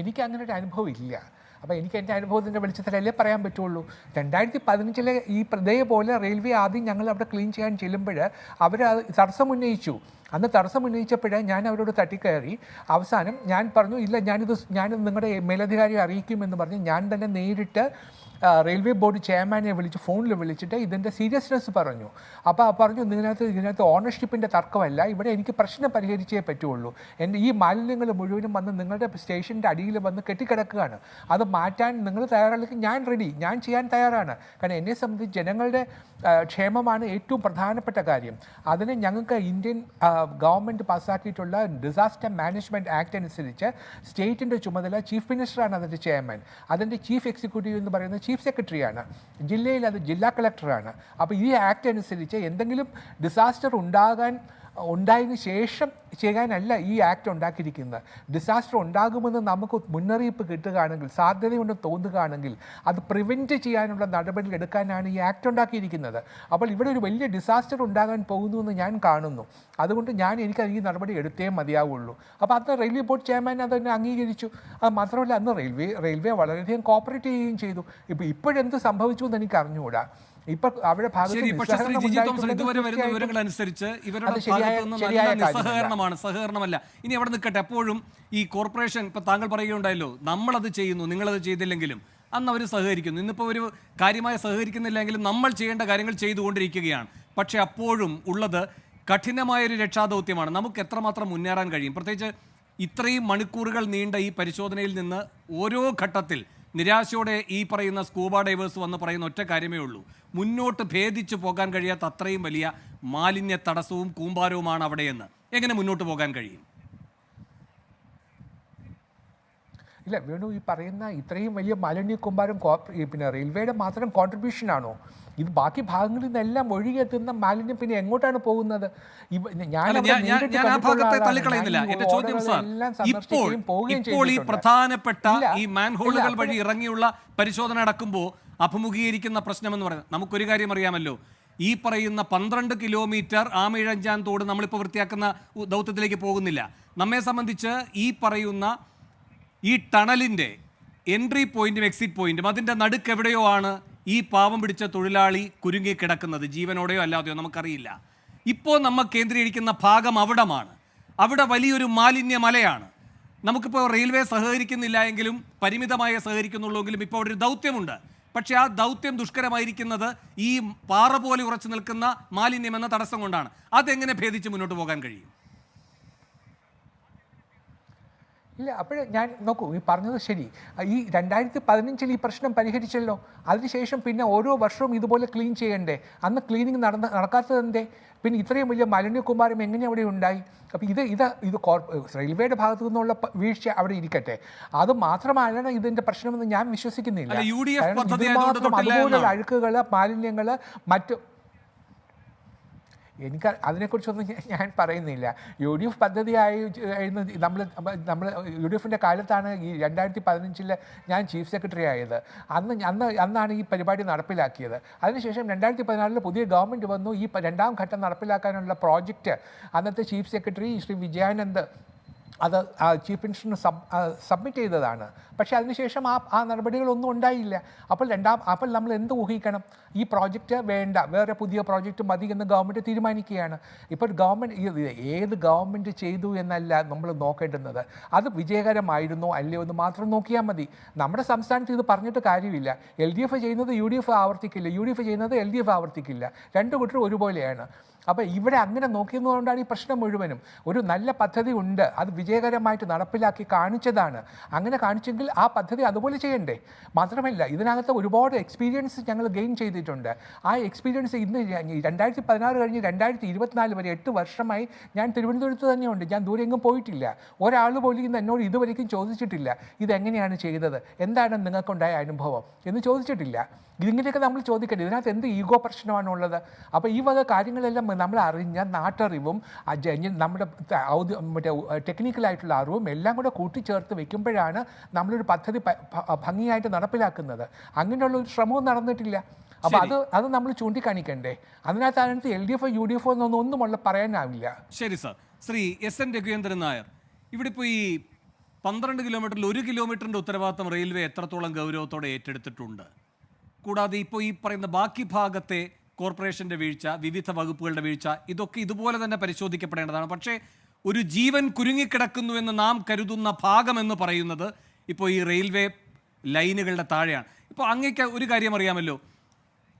Speaker 4: എനിക്ക് അങ്ങനെ ഒരു അനുഭവം ഇല്ല. അപ്പോൾ എനിക്ക് എൻ്റെ അനുഭവത്തിൻ്റെ വെളിച്ചത്തിലല്ലേ പറയാൻ പറ്റുള്ളൂ. 2015 ഇതേപോലെ റെയിൽവേ ആദ്യം ഞങ്ങൾ അവിടെ ക്ലീൻ ചെയ്യാൻ ചെല്ലുമ്പോൾ അവർ തടസ്സം ഉന്നയിച്ചു. അന്ന് തടസ്സം ഉന്നയിച്ചപ്പോൾ ഞാൻ അവരോട് തട്ടിക്കയറി. അവസാനം ഞാൻ പറഞ്ഞു, ഇല്ല ഞാൻ നിങ്ങളുടെ മേലധികാരിയെ അറിയിക്കുമെന്ന് പറഞ്ഞ് ഞാൻ തന്നെ നേരിട്ട് റെയിൽവേ ബോർഡ് ചെയർമാനെ ഫോണിൽ വിളിച്ചിട്ട് ഇതിൻ്റെ സീരിയസ്നെസ് പറഞ്ഞു. അപ്പോൾ പറഞ്ഞു, ഇതിനകത്ത് ഓണർഷിപ്പിൻ്റെ തർക്കമല്ല, ഇവിടെ എനിക്ക് പ്രശ്നം പരിഹരിച്ചേ പറ്റുള്ളൂ. ഈ മാലിന്യങ്ങൾ മുഴുവനും വന്ന് നിങ്ങളുടെ സ്റ്റേഷൻ്റെ അടിയിൽ വന്ന് കെട്ടിക്കിടക്കുകയാണ്. അത് മാറ്റാൻ നിങ്ങൾ തയ്യാറല്ലെങ്കിൽ ഞാൻ റെഡി, ഞാൻ ചെയ്യാൻ തയ്യാറാണ്. കാരണം എന്നെ സംബന്ധിച്ച് ജനങ്ങളുടെ ക്ഷേമമാണ് ഏറ്റവും പ്രധാനപ്പെട്ട കാര്യം. അതിന് ഞങ്ങൾക്ക് ഇന്ത്യൻ ഗവൺമെൻറ് പാസ്സാക്കിയിട്ടുള്ള ഡിസാസ്റ്റർ മാനേജ്മെൻറ്റ് ആക്ട് അനുസരിച്ച് സ്റ്റേറ്റിൻ്റെ ചുമതല ചീഫ് മിനിസ്റ്ററാണ് അതിൻ്റെ ചെയർമാൻ. അതിൻ്റെ ചീഫ് എക്സിക്യൂട്ടീവ് എന്ന് പറയുന്നത് ചീഫ് സെക്രട്ടറിയാണ്. ജില്ലയിൽ അത് ജില്ലാ കളക്ടറാണ്. അപ്പോൾ ഈ ആക്ട് അനുസരിച്ച് എന്തെങ്കിലും ഡിസാസ്റ്റർ ഉണ്ടായതിനു ശേഷം ചെയ്യാനല്ല ഈ ആക്ട് ഉണ്ടാക്കിയിരിക്കുന്നത്. ഡിസാസ്റ്റർ ഉണ്ടാകുമെന്ന് നമുക്ക് മുന്നറിയിപ്പ് കിട്ടുകയാണെങ്കിൽ, സാധ്യതയുണ്ട് തോന്നുകയാണെങ്കിൽ അത് പ്രിവെൻറ്റ് ചെയ്യാനുള്ള നടപടി എടുക്കാനാണ് ഈ ആക്ട് ഉണ്ടാക്കിയിരിക്കുന്നത്. അപ്പോൾ ഇവിടെ ഒരു വലിയ ഡിസാസ്റ്റർ ഉണ്ടാകാൻ പോകുന്നു എന്ന് ഞാൻ കാണുന്നു. അതുകൊണ്ട് എനിക്ക് ഈ നടപടി എടുത്തേ മതിയാവുള്ളൂ. അപ്പോൾ അന്ന് റെയിൽവേ ബോർഡ് ചെയർമാൻ അതന്നെ അംഗീകരിച്ചു. അത് മാത്രമല്ല അന്ന് റെയിൽവേ വളരെയധികം കോപ്പറേറ്റ് ചെയ്യുകയും ചെയ്തു. ഇപ്പോഴെന്ത് സംഭവിച്ചു എന്ന് എനിക്ക് അറിഞ്ഞുകൂടാ. ഇവരുടെ
Speaker 1: സഹകരണമല്ല. ഇനി അവിടെ നിൽക്കട്ടെ. എപ്പോഴും ഈ കോർപ്പറേഷൻ, ഇപ്പൊ താങ്കൾ പറയുകയുണ്ടായല്ലോ, നമ്മളത് ചെയ്യുന്നു, നിങ്ങളത് ചെയ്തില്ലെങ്കിലും അന്ന് അവർ സഹകരിക്കുന്നു. ഇന്നിപ്പോൾ ഒരു കാര്യമായി സഹകരിക്കുന്നില്ലെങ്കിലും നമ്മൾ ചെയ്യേണ്ട കാര്യങ്ങൾ ചെയ്തുകൊണ്ടിരിക്കുകയാണ്. പക്ഷെ അപ്പോഴും ഉള്ളത് കഠിനമായൊരു രക്ഷാദൗത്യമാണ്. നമുക്ക് എത്രമാത്രം മുന്നേറാൻ കഴിയും? പ്രത്യേകിച്ച് ഇത്രയും മണിക്കൂറുകൾ നീണ്ട ഈ പരിശോധനയിൽ നിന്ന് ഓരോ ഘട്ടത്തിൽ നിരാശയോടെ ഈ പറയുന്ന സ്കൂബ ഡൈവേഴ്സ് വന്ന് പറയുന്ന ഒറ്റ കാര്യമേ ഉള്ളൂ, മുന്നോട്ട് ഭേദിച്ചു പോകാൻ കഴിയാത്ത അത്രയും വലിയ മാലിന്യ തടസ്സവും കൂമ്പാരവുമാണ് അവിടെയെന്ന്. എങ്ങനെ മുന്നോട്ട് പോകാൻ കഴിയും?
Speaker 4: ഇല്ല വേണു, ഈ പറയുന്ന ഇത്രയും വലിയ മാലിന്യ കൂമ്പാരം പിന്നെ റെയിൽവേയുടെ മാത്രം കോൺട്രിബ്യൂഷനാണോ? ഇത് ബാക്കി ഭാഗങ്ങളിൽ നിന്നെല്ലാം ഒഴുകിയെത്തുന്ന മാലിന്യം പിന്നെ എങ്ങോട്ടാണ് പോകുന്നത്?
Speaker 1: ഇപ്പോൾ ഈ പ്രധാനപ്പെട്ട ഈ മാൻഹോളുകൾ വഴി ഇറങ്ങിയുള്ള പരിശോധന നടക്കുമ്പോൾ അഭിമുഖീകരിക്കുന്ന പ്രശ്നമെന്ന് പറയുന്നത്, നമുക്കൊരു കാര്യം അറിയാമല്ലോ, ഈ പറയുന്ന 12 കിലോമീറ്റർ ആമിഴഞ്ചാൻ തോട് നമ്മളിപ്പോൾ വൃത്തിയാക്കുന്ന ദൗത്യത്തിലേക്ക് പോകുന്നില്ല. നമ്മെ സംബന്ധിച്ച് ഈ പറയുന്ന ഈ ടണലിൻ്റെ എൻട്രി പോയിന്റും എക്സിറ്റ് പോയിന്റും അതിൻ്റെ നടുക്ക് എവിടെയോ ആണ് ഈ പാവം പിടിച്ച തൊഴിലാളി കുരുങ്ങിക്കിടക്കുന്നത്, ജീവനോടെയോ അല്ലാതെയോ നമുക്കറിയില്ല. ഇപ്പോൾ നമ്മൾ കേന്ദ്രീകരിക്കുന്ന ഭാഗം അവിടമാണ്. അവിടെ വലിയൊരു മാലിന്യ മലയാണ്. നമുക്കിപ്പോൾ റെയിൽവേ സഹകരിക്കുന്നില്ല എങ്കിലും പരിമിതമായ സഹകരിക്കുന്നുള്ളൂവെങ്കിലും ഇപ്പോൾ അവിടെ ഒരു ദൗത്യമുണ്ട്. പക്ഷേ ആ ദൗത്യം ദുഷ്കരമായിരിക്കുന്നത് ഈ പാറ പോലെ ഉറച്ചു നിൽക്കുന്ന മാലിന്യം എന്ന തടസ്സം കൊണ്ടാണ്. അതെങ്ങനെ ഭേദിച്ച് മുന്നോട്ട് പോകാൻ കഴിയും?
Speaker 4: ഇല്ല, അപ്പോഴേ ഞാൻ നോക്കൂ, ഈ പറഞ്ഞത് ശരി. ഈ 2015 ഈ പ്രശ്നം പരിഹരിച്ചല്ലോ. അതിനുശേഷം പിന്നെ ഓരോ വർഷവും ഇതുപോലെ ക്ലീൻ ചെയ്യണ്ടേ? അന്ന് ക്ലീനിങ് നടക്കാത്തതെന്തേ? പിന്നെ ഇത്രയും വലിയ മാലിന്യകുമാരം എങ്ങനെ അവിടെ ഉണ്ടായി? അപ്പോൾ ഇത് റെയിൽവേയുടെ ഭാഗത്തു നിന്നുള്ള വീഴ്ച അവിടെ ഇരിക്കട്ടെ. അത് മാത്രമാണ് ഇതിൻ്റെ പ്രശ്നമെന്ന് ഞാൻ വിശ്വസിക്കുന്നില്ല. അതുപോലുള്ള അഴുക്കുകൾ, മാലിന്യങ്ങൾ, മറ്റു എനിക്ക് അതിനെക്കുറിച്ചൊന്നും ഞാൻ പറയുന്നില്ല. UDF പദ്ധതിയായി നമ്മൾ UDFിൻ്റെ കാലത്താണ് ഈ 2015 ഞാൻ ചീഫ് സെക്രട്ടറി ആയത്. അന്നാണ് ഈ പരിപാടി നടപ്പിലാക്കിയത്. അതിനുശേഷം 2014 പുതിയ ഗവൺമെൻറ് വന്നു. ഈ 2ാം ഘട്ടം നടപ്പിലാക്കാനുള്ള പ്രോജക്റ്റ് അന്നത്തെ ചീഫ് സെക്രട്ടറി ശ്രീ വിജയാനന്ദ് അത് ചീഫ് മിനിസ്റ്ററിന് സബ്മിറ്റ് ചെയ്തതാണ്. പക്ഷേ അതിനുശേഷം ആ നടപടികളൊന്നും ഉണ്ടായില്ല. അപ്പോൾ നമ്മൾ എന്ത് ഊഹിക്കണം? ഈ പ്രോജക്റ്റ് വേണ്ട, വേറെ പുതിയ പ്രോജക്റ്റ് മതി എന്ന് ഗവൺമെൻറ് തീരുമാനിക്കുകയാണ്. ഇപ്പോൾ ഏത് ഗവൺമെൻറ് ചെയ്തു എന്നല്ല നമ്മൾ നോക്കേണ്ടുന്നത്, അത് വിജയകരമായിരുന്നോ അല്ലയോ എന്ന് മാത്രം നോക്കിയാൽ മതി. നമ്മുടെ സംസ്ഥാനത്ത് ഇത് പറഞ്ഞിട്ട് കാര്യമില്ല. LDF ചെയ്യുന്നത് UDF ആവർത്തിക്കില്ല, UDF ചെയ്യുന്നത് LDF ആവർത്തിക്കില്ല. രണ്ടു കൂട്ടരും ഒരുപോലെയാണ്. അപ്പോൾ ഇവിടെ അങ്ങനെ നോക്കിയതുകൊണ്ടാണ് ഈ പ്രശ്നം മുഴുവനും. ഒരു നല്ല പദ്ധതി ഉണ്ട്, അത് വിജയകരമായിട്ട് നടപ്പിലാക്കി കാണിച്ചതാണ്. അങ്ങനെ കാണിച്ചെങ്കിൽ ആ പദ്ധതി അതുപോലെ ചെയ്യണ്ടേ? മാത്രമല്ല, ഇതിനകത്ത് ഒരുപാട് എക്സ്പീരിയൻസ് ഞങ്ങൾ ഗെയിൻ ചെയ്തിട്ടുണ്ട്. ആ എക്സ്പീരിയൻസ് ഇന്ന് 2016 കഴിഞ്ഞ് 2024 വരെ 8 വർഷമായി ഞാൻ തിരുവനന്തപുരത്ത് തന്നെയുണ്ട്. ഞാൻ ദൂരെ എങ്ങും പോയിട്ടില്ല. ഒരാൾ പോലും ഇന്ന് എന്നോട് ഇതുവരെയും ചോദിച്ചിട്ടില്ല ഇതെങ്ങനെയാണ് ചെയ്തത്, എന്താണ് നിങ്ങൾക്കുണ്ടായ അനുഭവം എന്ന് ചോദിച്ചിട്ടില്ല. ഇതിങ്ങനെയൊക്കെ നമ്മൾ ചോദിക്കേണ്ടത്. ഇതിനകത്ത് എന്ത് ഈഗോ പ്രശ്നമാണുള്ളത്? അപ്പോൾ ഈ വക കാര്യങ്ങളെല്ലാം നമ്മൾ അറിഞ്ഞ നാട്ടറിവും നമ്മുടെ മറ്റേ ടെക്നിക്കലായിട്ടുള്ള അറിവും എല്ലാം കൂടെ കൂട്ടിച്ചേർത്ത് വെക്കുമ്പോഴാണ് നമ്മളൊരു പദ്ധതി ഭംഗിയായിട്ട് നടപ്പിലാക്കുന്നത്. അങ്ങനെയുള്ള ഒരു ശ്രമവും നടന്നിട്ടില്ല. അപ്പോൾ അത് നമ്മൾ ചൂണ്ടിക്കാണിക്കണ്ടേ? അതിനകത്ത് LDF UDF ഒന്നുമുള്ള പറയാനാവില്ല.
Speaker 1: ശരി സാർ. ശ്രീ SN രഘുവേന്ദ്രൻ നായർ, ഇവിടെ ഇപ്പോൾ ഈ 12 കിലോമീറ്ററിൽ 1 കിലോമീറ്ററിൻ്റെ ഉത്തരവാദിത്തം റെയിൽവേ എത്രത്തോളം ഗൗരവത്തോടെ ഏറ്റെടുത്തിട്ടുണ്ട്? കൂടാതെ ഇപ്പോൾ ഈ പറയുന്ന ബാക്കി ഭാഗത്തെ കോർപ്പറേഷൻ്റെ വീഴ്ച, വിവിധ വകുപ്പുകളുടെ വീഴ്ച, ഇതൊക്കെ ഇതുപോലെ തന്നെ പരിശോധിക്കപ്പെടേണ്ടതാണ്. പക്ഷേ ഒരു ജീവൻ കുരുങ്ങിക്കിടക്കുന്നു എന്ന് നാം കരുതുന്ന ഭാഗമെന്ന് പറയുന്നത് ഇപ്പോൾ ഈ റെയിൽവേ ലൈനുകളുടെ താഴെയാണ്. ഇപ്പോൾ അങ്ങേക്ക് ഒരു കാര്യം അറിയാമല്ലോ,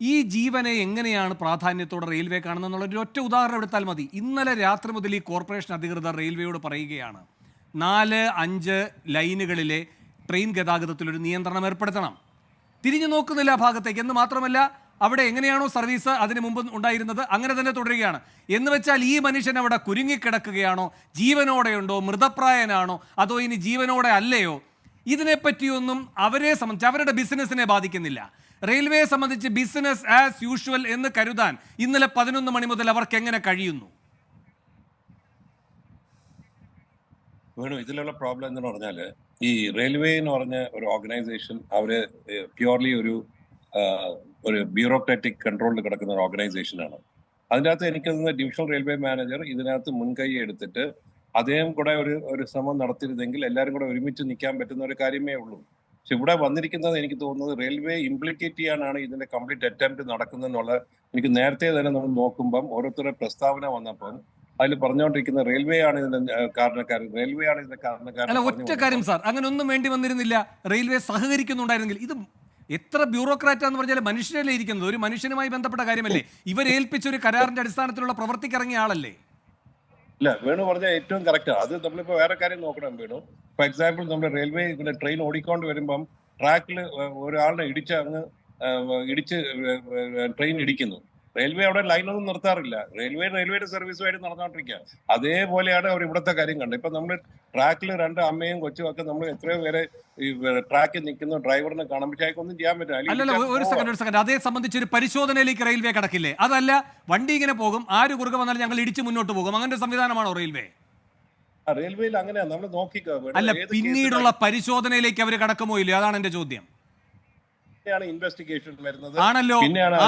Speaker 1: ഈ ജീവനെ എങ്ങനെയാണ് പ്രാധാന്യത്തോടെ റെയിൽവേ കാണുന്നത് എന്നുള്ളൊരു ഒറ്റ ഉദാഹരണം എടുത്താൽ മതി. ഇന്നലെ രാത്രി മുതൽ ഈ കോർപ്പറേഷൻ അധികൃതർ റെയിൽവേയോട് പറയുകയാണ് 4-5 ലൈനുകളിലെ ട്രെയിൻ ഗതാഗതത്തിലൊരു നിയന്ത്രണം ഏർപ്പെടുത്തണം. തിരിഞ്ഞു നോക്കുന്നില്ല ആ ഭാഗത്തേക്ക്. എന്ന് മാത്രമല്ല, അവിടെ എങ്ങനെയാണോ സർവീസ് അതിന് മുമ്പ് ഉണ്ടായിരുന്നത് അങ്ങനെ തന്നെ തുടരുകയാണ്. എന്ന് വെച്ചാൽ ഈ മനുഷ്യൻ അവിടെ കുരുങ്ങിക്കിടക്കുകയാണോ, ജീവനോടെയുണ്ടോ, മൃതപ്രായനാണോ, അതോ ഇനി ജീവനോടെ അല്ലയോ? ഇതിനെപ്പറ്റിയൊന്നും അവരെ സംബന്ധിച്ച് അവരുടെ ബിസിനസ്സിനെ ബാധിക്കുന്നില്ല. റെയിൽവേയെ സംബന്ധിച്ച് ബിസിനസ് ആസ് യൂഷ്വൽ എന്ന് കരുതാൻ ഇന്നലെ 11 മണി മുതൽ അവർക്ക് എങ്ങനെ കഴിയുന്നു?
Speaker 5: ഇതിലുള്ള പ്രോബ്ലം എന്ന് പറഞ്ഞാൽ, ഈ റെയിൽവേ എന്ന് പറഞ്ഞ ഒരു ഓർഗനൈസേഷൻ അവര് പ്യുവർലി ഒരു ബ്യൂറോക്രാറ്റിക് കൺട്രോളിൽ കിടക്കുന്ന ഒരു ഓർഗനൈസേഷനാണ്. അതിൻ്റെ അകത്ത് എനിക്ക് തോന്നുന്ന ഡിവിഷണൽ റെയിൽവേ മാനേജർ ഇതിനകത്ത് മുൻകൈ എടുത്തിട്ട് അദ്ദേഹം കൂടെ ഒരു ശ്രമം നടത്തിയിരുന്നെങ്കിൽ എല്ലാവരും കൂടെ ഒരുമിച്ച് നിൽക്കാൻ പറ്റുന്ന ഒരു കാര്യമേ ഉള്ളൂ. പക്ഷെ ഇവിടെ വന്നിരിക്കുന്നത് എനിക്ക് തോന്നുന്നത് റെയിൽവേ ഇംപ്ലിക്കേറ്റ് ചെയ്യാനാണ് ഇതിന്റെ കംപ്ലീറ്റ് അറ്റംപ്റ്റ് നടക്കുന്നതെന്നുള്ള എനിക്ക് നേരത്തെ തന്നെ നമ്മൾ നോക്കുമ്പം ഓരോരുത്തരുടെ പ്രസ്താവന വന്നപ്പം അതിൽ പറഞ്ഞുകൊണ്ടിരിക്കുന്ന റെയിൽവേ ആണ് ഇതിന്റെ കാരണക്കാരൻ, റെയിൽവേ ആണ് ഇതിന്റെ കാരണക്കാരൻ.
Speaker 1: അല്ല, ഒറ്റ കാര്യം സാർ, അങ്ങനെ ഒന്നും വേണ്ടി വന്നിരുന്നില്ല. റെയിൽവേ സഹകരിക്കുന്നുണ്ടായിരുന്നെങ്കിൽ. ഇത് എത്ര ബ്യൂറോക്രാറ്റാന്ന് പറഞ്ഞാൽ മനുഷ്യരല്ലേ ഇരിക്കുന്നത്, ഒരു മനുഷ്യനുമായി ബന്ധപ്പെട്ട കാര്യമല്ലേ? ഇവരേൽപ്പിച്ച ഒരു കരാറിന്റെ അടിസ്ഥാനത്തിലുള്ള പ്രവർത്തിക്കിറങ്ങിയ ആളല്ലേ?
Speaker 5: ഇല്ല, വേണു പറഞ്ഞ ഏറ്റവും കറക്റ്റ്. അത് നമ്മളിപ്പോ വേറെ കാര്യം നോക്കണം വേണു. ഫോർ എക്സാമ്പിൾ, നമ്മുടെ റെയിൽവേ ട്രെയിൻ ഓടിക്കൊണ്ട് വരുമ്പം ട്രാക്കിൽ ഒരാളുടെ ഇടിച്ച് ട്രെയിൻ ഇടിക്കുന്നു. റെയിൽവേ അവിടെ ലൈനൊന്നും നിർത്താറില്ല. റെയിൽവേയുടെ സർവീസുമായിട്ട് നടന്നുകൊണ്ടിരിക്കുക. അതേപോലെയാണ് അവർ ഇവിടുത്തെ കാര്യം കണ്ടത്. ഇപ്പൊ നമ്മൾ ട്രാക്കിൽ 2 അമ്മയും കൊച്ചും ഒക്കെ നമ്മൾ എത്രയോ പേരെ ഈ ട്രാക്കിൽ നിൽക്കുന്ന ഡ്രൈവറിനെ കാണാൻ, പക്ഷേ ഒന്നും ചെയ്യാൻ പറ്റില്ല.
Speaker 1: അല്ലല്ല, ഒരു സെക്കൻഡ്, അതേ സംബന്ധിച്ച് ഒരു പരിശോധനയിലേക്ക് റെയിൽവേ കടക്കില്ലേ? അതല്ല, വണ്ടി ഇങ്ങനെ പോകും, ആര് കുറുകെ വന്നാലും ഞങ്ങൾ ഇടിച്ച് മുന്നോട്ട് പോകും, അങ്ങനെ ഒരു സംവിധാനമാണോ റെയിൽവേ?
Speaker 5: റെയിൽവേയിൽ അങ്ങനെയാ, നമ്മൾ നോക്കിക്കോ.
Speaker 1: അല്ല, പിന്നീടുള്ള പരിശോധനയിലേക്ക് അവർ കടക്കുമോ ഇല്ലയോ? അതാണ് എന്റെ ചോദ്യം.
Speaker 5: ഇൻവെസ്റ്റിഗേഷൻ വരുന്നത്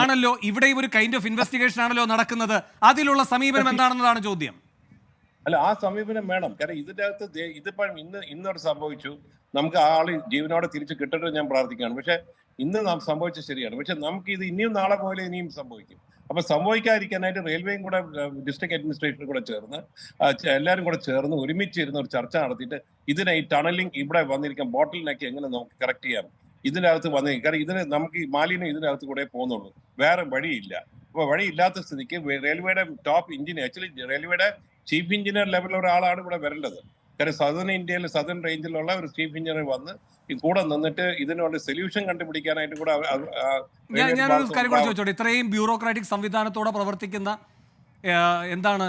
Speaker 1: ആണല്ലോ ഇവിടെ ഒരു കൈൻഡ് ഓഫ് ഇൻവെസ്റ്റിഗേഷൻ ആണല്ലോ നടക്കുന്നത്. അതിലുള്ള സമീപനം എന്താണെന്നതാണ് ചോദ്യം.
Speaker 5: അല്ല, ആ സമീപനം വേണം. കാരണം ഇതിന്റെ അകത്ത് ഇതിപ്പോ ഇന്നോട് സംഭവിച്ചു, നമുക്ക് ആ ആള് ജീവനോടെ തിരിച്ച് കിട്ടട്ടെ ഞാൻ പ്രാർത്ഥിക്കുകയാണ്. പക്ഷെ ഇന്ന് നാം സംഭവിച്ചത് ശരിയാണ്. പക്ഷെ നമുക്ക് ഇത് ഇനിയും നാളെ പോലെ ഇനിയും സംഭവിക്കും. അപ്പൊ സംഭവിക്കാതിരിക്കാനായിട്ട് റെയിൽവേയും കൂടെ ഡിസ്ട്രിക്ട് അഡ്മിനിസ്ട്രേഷനും കൂടെ ചേർന്ന് എല്ലാവരും കൂടെ ചേർന്ന് ഒരുമിച്ചിരുന്ന ഒരു ചർച്ച നടത്തിയിട്ട് ഇതിനെ ഈ ടണലിംഗ് ഇവിടെ വന്നിരിക്കാൻ ബോട്ടിൽ നെക്ക് എങ്ങനെ നമുക്ക് കറക്റ്റ് ചെയ്യാം, ഇതിനകത്ത് വന്നേക്കും. കാരണം ഇതിന് നമുക്ക് ഈ മാലിന്യം ഇതിനകത്ത് കൂടെ പോകുന്നുള്ളൂ, വേറെ വഴിയില്ല. അപ്പൊ വഴിയില്ലാത്ത സ്ഥിതിക്ക് റെയിൽവേയുടെ ടോപ്പ് എഞ്ചിനീയർ, ആക്ച്വലി റെയിൽവേയുടെ ചീഫ് എഞ്ചിനീയർ ലെവലിലുള്ള ഒരാളാണ് ഇവിടെ വരേണ്ടത്. കാരണം സദേൺ റേഞ്ചിലുള്ള ഒരു ചീഫ് എഞ്ചിനീയർ വന്ന് ഈ കൂടെ നിന്നിട്ട് ഇതിനുള്ള സൊല്യൂഷൻ കണ്ടുപിടിക്കാനായിട്ട് കൂടെ
Speaker 1: ഞാനൊരു കാര്യം കൂടെ ചോദിച്ചോട്ടെ. ഇത്രയും ബ്യൂറോക്രാറ്റിക് സംവിധാനത്തോടെ പ്രവർത്തിക്കുന്ന എന്താണ്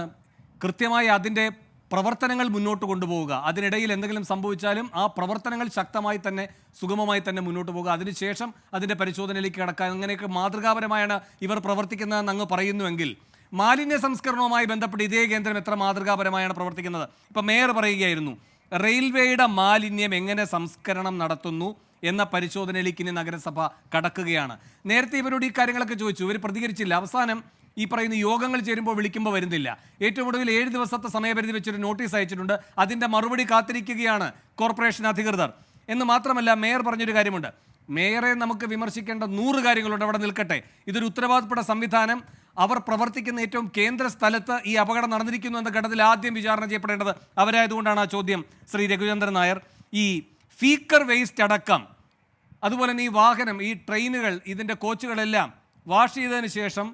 Speaker 1: കൃത്യമായി അതിന്റെ പ്രവർത്തനങ്ങൾ മുന്നോട്ട് കൊണ്ടുപോവുക, അതിനിടയിൽ എന്തെങ്കിലും സംഭവിച്ചാലും ആ പ്രവർത്തനങ്ങൾ ശക്തമായി തന്നെ സുഗമമായി തന്നെ മുന്നോട്ട് പോകുക, അതിനുശേഷം അതിൻ്റെ പരിശോധനയിലേക്ക് കടക്കാൻ, അങ്ങനെയൊക്കെ മാതൃകാപരമായാണ് ഇവർ പ്രവർത്തിക്കുന്നതെന്ന് അങ്ങ് പറയുന്നുവെങ്കിൽ മാലിന്യ സംസ്കരണവുമായി ബന്ധപ്പെട്ട് ഇതേ കേന്ദ്രം എത്ര മാതൃകാപരമായാണ് പ്രവർത്തിക്കുന്നത്? ഇപ്പം മേയർ പറയുകയായിരുന്നു, റെയിൽവേയുടെ മാലിന്യം എങ്ങനെ സംസ്കരണം നടത്തുന്നു എന്ന പരിശോധനയിലേക്ക് ഇനി നഗരസഭ കടക്കുകയാണ്. നേരത്തെ ഇവരോട് ഈ കാര്യങ്ങളൊക്കെ ചോദിച്ചു, ഇവർ പ്രതികരിച്ചില്ല. അവസാനം ഈ പറയുന്ന യോഗങ്ങൾ ചേരുമ്പോൾ വിളിക്കുമ്പോൾ വരുന്നില്ല. ഏറ്റവും ഒടുവിൽ 7 ദിവസത്തെ സമയപരിധി വെച്ചൊരു നോട്ടീസ് അയച്ചിട്ടുണ്ട്. അതിൻ്റെ മറുപടി കാത്തിരിക്കുകയാണ് കോർപ്പറേഷൻ അധികൃതർ. എന്ന് മാത്രമല്ല, മേയർ പറഞ്ഞൊരു കാര്യമുണ്ട്. മേയറെ നമുക്ക് വിമർശിക്കേണ്ട 100 കാര്യങ്ങളുണ്ട്, അവിടെ നിൽക്കട്ടെ. ഇതൊരു ഉത്തരവാദപ്പെട്ട സംവിധാനം. അവർ പ്രവർത്തിക്കുന്ന ഏറ്റവും കേന്ദ്ര സ്ഥലത്ത് ഈ അപകടം നടന്നിരിക്കുന്നു എന്ന ഘട്ടത്തിൽ ആദ്യം വിചാരണ ചെയ്യപ്പെടേണ്ടത് അവരായതുകൊണ്ടാണ് ആ ചോദ്യം. ശ്രീ രഘുചന്ദ്രൻ നായർ, ഈ ഫീക്കർ വേസ്റ്റ് അടക്കം, അതുപോലെ തന്നെ ഈ വാഹനം, ഈ ട്രെയിനുകൾ, ഇതിൻ്റെ കോച്ചുകളെല്ലാം വാഷ് ചെയ്തതിന് ശേഷം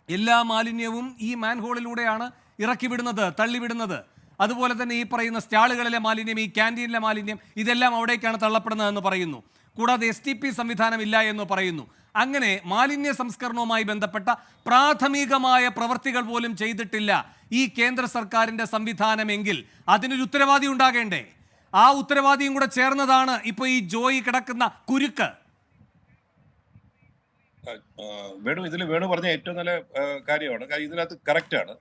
Speaker 1: എല്ലാ മാലിന്യവും ഈ മാൻഹോളിലൂടെയാണ് ഇറക്കി വിടുന്നത്, തള്ളിവിടുന്നത്. അതുപോലെ തന്നെ ഈ പറയുന്ന സ്റ്റാളുകളിലെ മാലിന്യം, ഈ ക്യാൻറ്റീനിലെ മാലിന്യം, ഇതെല്ലാം അവിടേക്കാണ് തള്ളപ്പെടുന്നതെന്ന് പറയുന്നു. കൂടാതെ STP സംവിധാനം ഇല്ല എന്ന് പറയുന്നു. അങ്ങനെ മാലിന്യ സംസ്കരണവുമായി ബന്ധപ്പെട്ട പ്രാഥമികമായ പ്രവൃത്തികൾ പോലും ചെയ്തിട്ടില്ല ഈ കേന്ദ്ര സർക്കാരിൻ്റെ സംവിധാനമെങ്കിൽ അതിനൊരു ഉത്തരവാദി ഉണ്ടാകേണ്ടേ? ആ ഉത്തരവാദിയും കൂടെ ചേർന്നതാണ് ഇപ്പോൾ ഈ ജോയി കിടക്കുന്ന കുരുക്ക്.
Speaker 5: വേണു പറഞ്ഞ ഏറ്റവും നല്ല കാര്യമാണ്. ഇതിനകത്ത് കറക്റ്റ് ആണ്.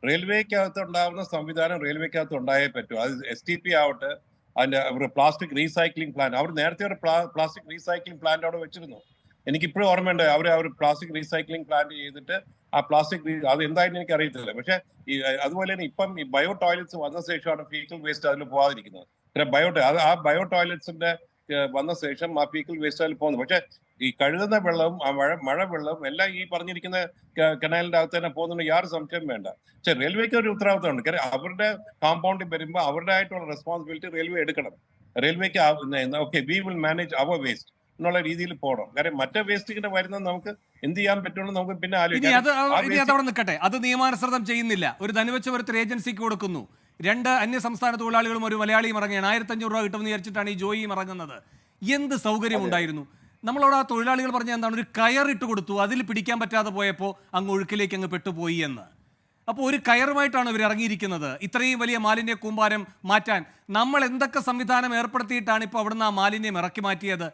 Speaker 5: റെയിൽവേക്കകത്ത് ഉണ്ടാകുന്ന സംവിധാനം റെയിൽവേക്കകത്ത് ഉണ്ടായേ പറ്റൂ. അത് STP ആവട്ടെ, അതിന്റെ പ്ലാസ്റ്റിക് റീസൈക്ലിംഗ് പ്ലാന്റ്, അവർ നേരത്തെ ഒരു പ്ലാസ്റ്റിക് റീസൈക്ലിംഗ് പ്ലാന്റ് അവിടെ വെച്ചിരുന്നു. എനിക്കിപ്പോഴും ഓർമ്മയുണ്ട്, അവർ പ്ലാസ്റ്റിക് റീസൈക്ലിംഗ് പ്ലാന്റ് ചെയ്തിട്ട് ആ പ്ലാസ്റ്റിക് അത് എന്തായാലും എനിക്ക് അറിയത്തില്ല. പക്ഷെ അതുപോലെ തന്നെ ഇപ്പം ഈ ബയോ ടോയ്ലറ്റ്സ് വന്ന ശേഷമാണ് ഫീക്കൽ വേസ്റ്റ് അതിൽ പോകാതിരിക്കുന്നത്. പിന്നെ ആ ബയോ ടോയ്ലറ്റ്സിന്റെ വന്ന ശേഷം ആ ഫീക്കൽ വേസ്റ്റ് അതിൽ പോകുന്നു. പക്ഷെ ഈ കഴുകുന്ന വെള്ളവും ആ മഴ വെള്ളവും എല്ലാം ഈ പറഞ്ഞിരിക്കുന്ന കനാലിന്റെ അകത്ത് തന്നെ പോകുന്നുണ്ട്, യാതൊരു സംശയം വേണ്ട. പക്ഷെ റെയിൽവേക്ക് ഒരു ഉത്തരവാദിത്തമുണ്ട്. കാര്യം അവരുടെ കോമ്പൗണ്ടിൽ വരുമ്പോൾ അവരുടെ ആയിട്ടുള്ള റെസ്പോൺസിബിലിറ്റി റെയിൽവേ എടുക്കണം. റെയിൽവേക്ക് okay, we will manage our waste എന്നുള്ള രീതിയിൽ പോകണം. കാര്യം മറ്റേ വേസ്റ്റ് ഇങ്ങനെ വരുന്നത് നമുക്ക് എന്ത് ചെയ്യാൻ പറ്റുള്ളൂ നമുക്ക് പിന്നെ
Speaker 1: അതവിടെ നിൽക്കട്ടെ. അത് നിയമാനുസൃതം ചെയ്യുന്നില്ല. ഒരു ധനുവച്ചപുരത്ത് ഏജൻസിക്ക് കൊടുക്കുന്നു. 2 അന്യസംസ്ഥാന തൊഴിലാളികളും ഒരു മലയാളിയും ഇറങ്ങിയാണ്. 1500 രൂപ കിട്ടുമെന്ന് വിചാരിച്ചിട്ടാണ് ഈ ജോയിയും ഇറങ്ങുന്നത്. എന്ത് സൗകര്യം ഉണ്ടായിരുന്നു? നമ്മളവിടെ ആ തൊഴിലാളികൾ പറഞ്ഞ എന്താണ്, ഒരു കയറിട്ട് കൊടുത്തു, അതിൽ പിടിക്കാൻ പറ്റാതെ പോയപ്പോൾ അങ്ങ് ഒഴുക്കിലേക്ക് അങ്ങ് പെട്ടുപോയി എന്ന്. അപ്പോൾ ഒരു കയറുമായിട്ടാണ് ഇവർ ഇറങ്ങിയിരിക്കുന്നത് ഇത്രയും വലിയ മാലിന്യ കൂമ്പാരം മാറ്റാൻ. നമ്മൾ എന്തൊക്കെ സംവിധാനം ഏർപ്പെടുത്തിയിട്ടാണ് ഇപ്പോൾ അവിടുന്ന് ആ മാലിന്യം ഇറക്കി മാറ്റിയത്?